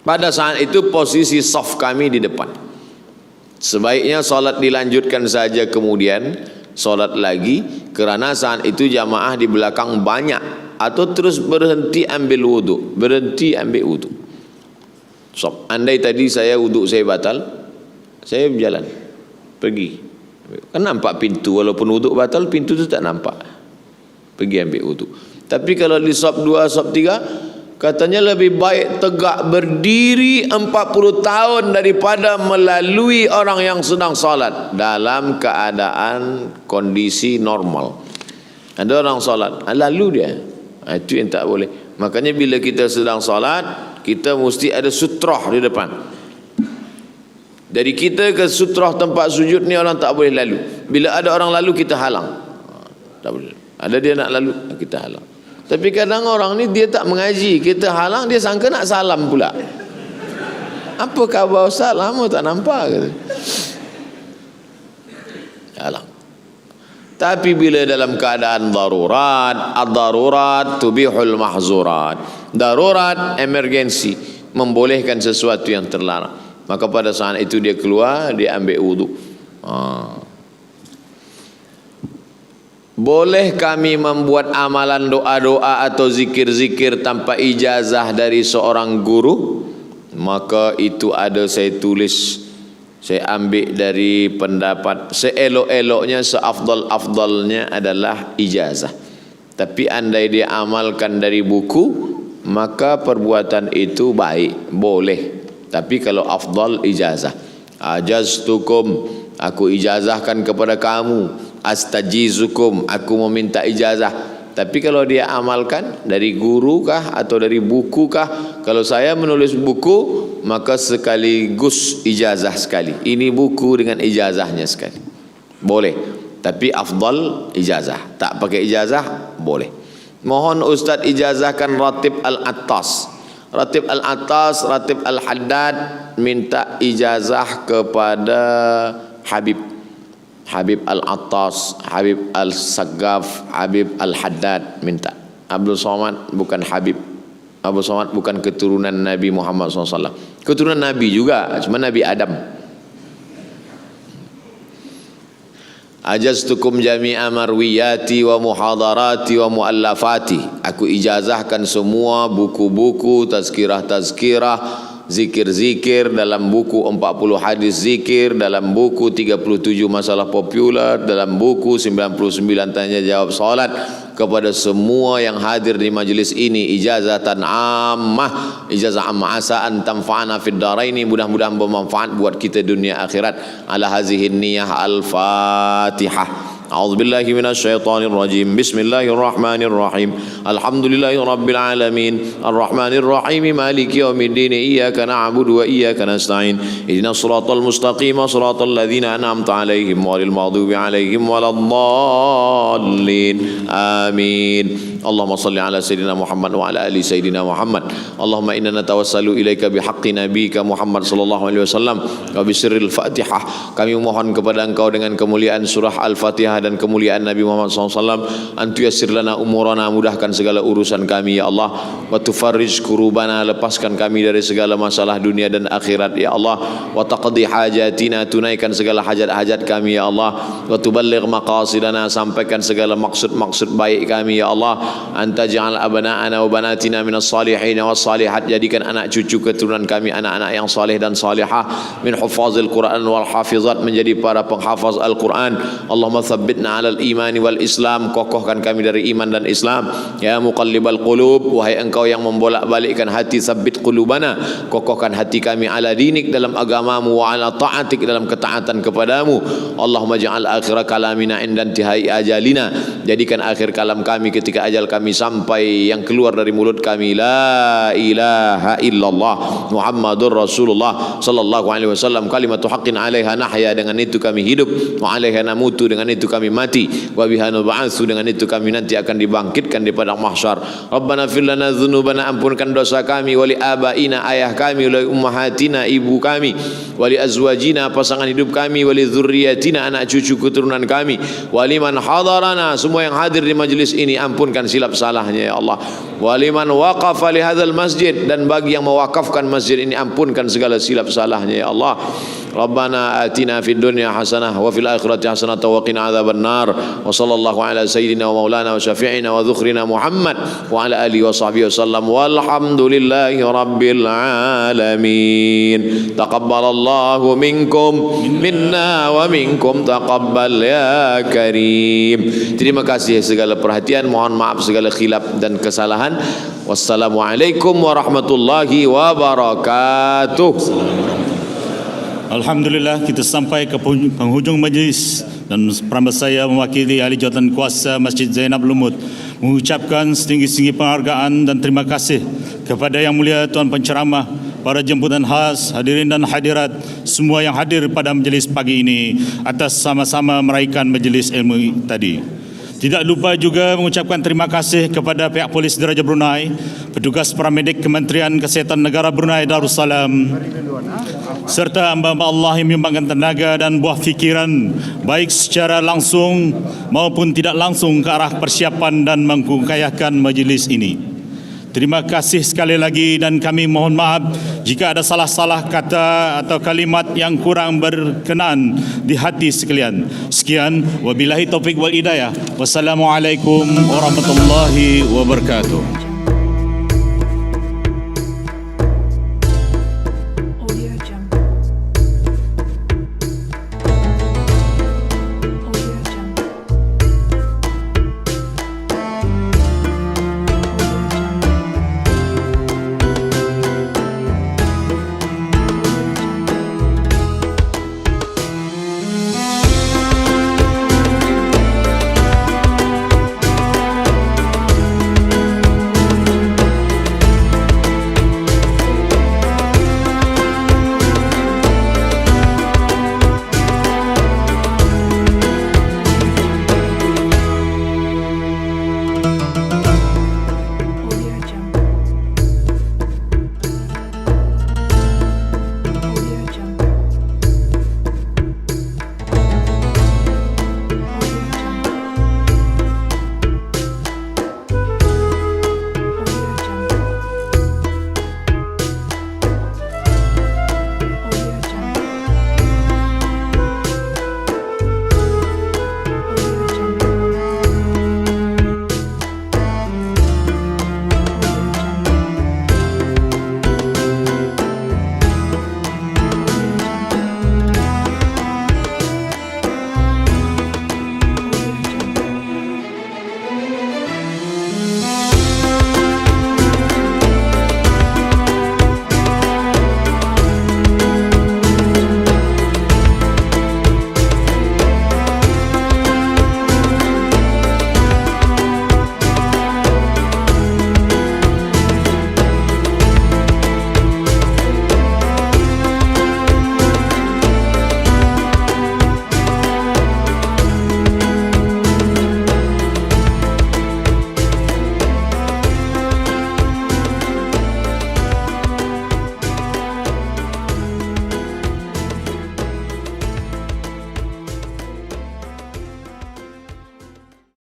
Pada saat itu posisi saf kami di depan. Sebaiknya salat dilanjutkan saja kemudian salat lagi, kerana saat itu jamaah di belakang banyak, atau terus berhenti ambil wudu, berhenti ambil wudu. So, andai tadi saya wudu saya batal, saya berjalan pergi. Kan nampak pintu, walaupun wudu batal pintu itu tak nampak. Pergi ambil wudu. Tapi kalau di saf 2, saf 3, katanya lebih baik tegak berdiri 40 tahun daripada melalui orang yang sedang salat dalam keadaan kondisi normal. Ada orang salat, lalu dia. Itu yang tak boleh. Makanya bila kita sedang salat, kita mesti ada sutrah di depan. Dari kita ke sutrah tempat sujud ni orang tak boleh lalu. Bila ada orang lalu kita halang. Tak boleh. Ada dia nak lalu, kita halang. Tapi kadang orang ni dia tak mengaji, kita halang, dia sangka nak salam pula. Apa khabar Ustaz? Lama tak nampak kata. Halang. Tapi bila dalam keadaan darurat, ad-darurat tubihul mahzurat. Darurat, emergensi, membolehkan sesuatu yang terlarang. Maka pada saat itu dia keluar, dia ambil wudu. Boleh kami membuat amalan doa-doa atau zikir-zikir tanpa ijazah dari seorang guru? Maka itu ada saya tulis, saya ambil dari pendapat seelok-eloknya, seafdal-afdalnya adalah ijazah. Tapi andai dia amalkan dari buku, maka perbuatan itu baik, boleh. Tapi kalau afdal ijazah. Ajaztukum, aku ijazahkan kepada kamu. Astajizukum, aku meminta ijazah. Tapi kalau dia amalkan dari guru kah atau dari buku kah? Kalau saya menulis buku, maka sekaligus ijazah sekali. Ini buku dengan ijazahnya sekali. Boleh. Tapi afdal ijazah. Tak pakai ijazah, boleh. Mohon Ustaz ijazahkan Ratib Al-Attas. Ratib Al-Attas, Ratib Al-Haddad minta ijazah kepada Habib. Habib Al-Attas, Habib Al-Saggaf, Habib Al-Haddad minta. Abdul Somad bukan Habib. Abdul Somad bukan keturunan Nabi Muhammad SAW. Keturunan Nabi juga, cuma Nabi Adam. Ajaztukum jami'a marwiyati wa muhadarati wa muallafati. Aku ijazahkan semua buku-buku, tazkirah-tazkirah, zikir-zikir dalam buku 40 hadis zikir, dalam buku 37 masalah popular, dalam buku 99 tanya jawab salat, kepada semua yang hadir di majlis ini, ijazatan ammah, ijazah ammah, asa an tanfa'ana fid daraini, mudah-mudahan bermanfaat buat kita dunia akhirat. Ala hazihin niyah. Al-Fatihah. أعوذ بالله من الشيطان الرجيم. بسم الله الرحمن الرحيم. الحمد لله رب العالمين الرحمن الرحيم مالك يوم الدين إياك نعبد وإياك نستعين اهدنا الصراط المستقيم صراط الذين أنعمت عليهم غير المغضوب عليهم ولا الضالين آمين. اللهم صل على سيدنا محمد وعلى آل سيدنا محمد. اللهم إنا نتوسل إليك بحق نبيك محمد صلى الله عليه وسلم وبسر الفاتحة. Kami mohon kepada Engkau dengan kemuliaan surah Al-Fatihah dan kemuliaan Nabi Muhammad SAW, antu yassir lana umurana, mudahkan segala urusan kami ya Allah, wa tufarrij kurubana, lepaskan kami dari segala masalah dunia dan akhirat ya Allah, wa taqdi hajatina, tunaikan segala hajat-hajat kami ya Allah, wa tuballigh maqasidana, sampaikan segala maksud-maksud baik kami ya Allah, anta ja'al abana'ana wa banatina minas salihin was salihat, jadikan anak cucu keturunan kami anak-anak yang saleh dan salihah, min hufazil Quran wal hafizat, menjadi para penghafaz Al-Quran. Allahumma thabbitna alal imani wal Islam, kokohkan kami dari iman dan Islam. Ya muqallibal qulub, wahai Engkau yang membolak-balikkan hati, tsabbit qulubana, kokohkan hati kami ala dinik, dalam agamamu, wa ala ta'atik, dalam ketaatan kepadamu. Allahumma ja'al akhir kalamina inda intihai ajalina, jadikan akhir kalam kami ketika ajal kami sampai, yang keluar dari mulut kami la ilaha illallah Muhammadur Rasulullah sallallahu alaihi wasallam, kalimatu haqqin 'alaiha nahya, dengan itu kami hidup, wa 'alaiha namutu, dengan itu kami mati, wa biha nub'atsu, dengan itu kami nanti akan dibangkitkan di padang mahsyar. Rabbana fir lana dzunubana, ampunkan dosa kami, wali abaina, ayah kami, wali ummahatina, ibu kami, wali azwajina, pasangan hidup kami, wali dzurriyyatina, anak cucu keturunan kami, wali man hadarana, semua yang hadir di majlis ini ampunkan silap salahnya ya Allah, wali man waqafa li hadzal masjid, dan bagi yang mewakafkan masjid ini ampunkan segala silap salahnya ya Allah. Rabbana atina fid dunya hasanah wa fil akhirati hasanah wa qina adzabannar, wa sallallahu ala sayyidina wa maulana wa syafi'ina wa dzukhrina Muhammad wa ala alihi wa sahbihi wasallam, walhamdulillahi rabbil alamin. Taqabbalallahu minkum minna wa minkum taqabbal ya karim. Terima kasih segala perhatian, mohon maaf segala khilaf dan kesalahan. Wassalamualaikum warahmatullahi wabarakatuh. Alhamdulillah, kita sampai ke penghujung majlis, dan pertama saya mewakili ahli jawatan kuasa Masjid Zainab Lumut mengucapkan setinggi-tinggi penghargaan dan terima kasih kepada Yang Mulia Tuan Penceramah, para jemputan khas, hadirin dan hadirat semua yang hadir pada majlis pagi ini atas sama-sama meraihkan majlis ilmu tadi. Tidak lupa juga mengucapkan terima kasih kepada pihak Polis Diraja Brunei, petugas paramedik Kementerian Kesihatan Negara Brunei Darussalam, serta hamba-hamba Allah yang menyumbangkan tenaga dan buah fikiran baik secara langsung maupun tidak langsung ke arah persiapan dan mengkayakan majlis ini. Terima kasih sekali lagi, dan kami mohon maaf jika ada salah-salah kata atau kalimat yang kurang berkenan di hati sekalian. Sekian, wabillahi taufik wal hidayah. Wassalamualaikum warahmatullahi wabarakatuh.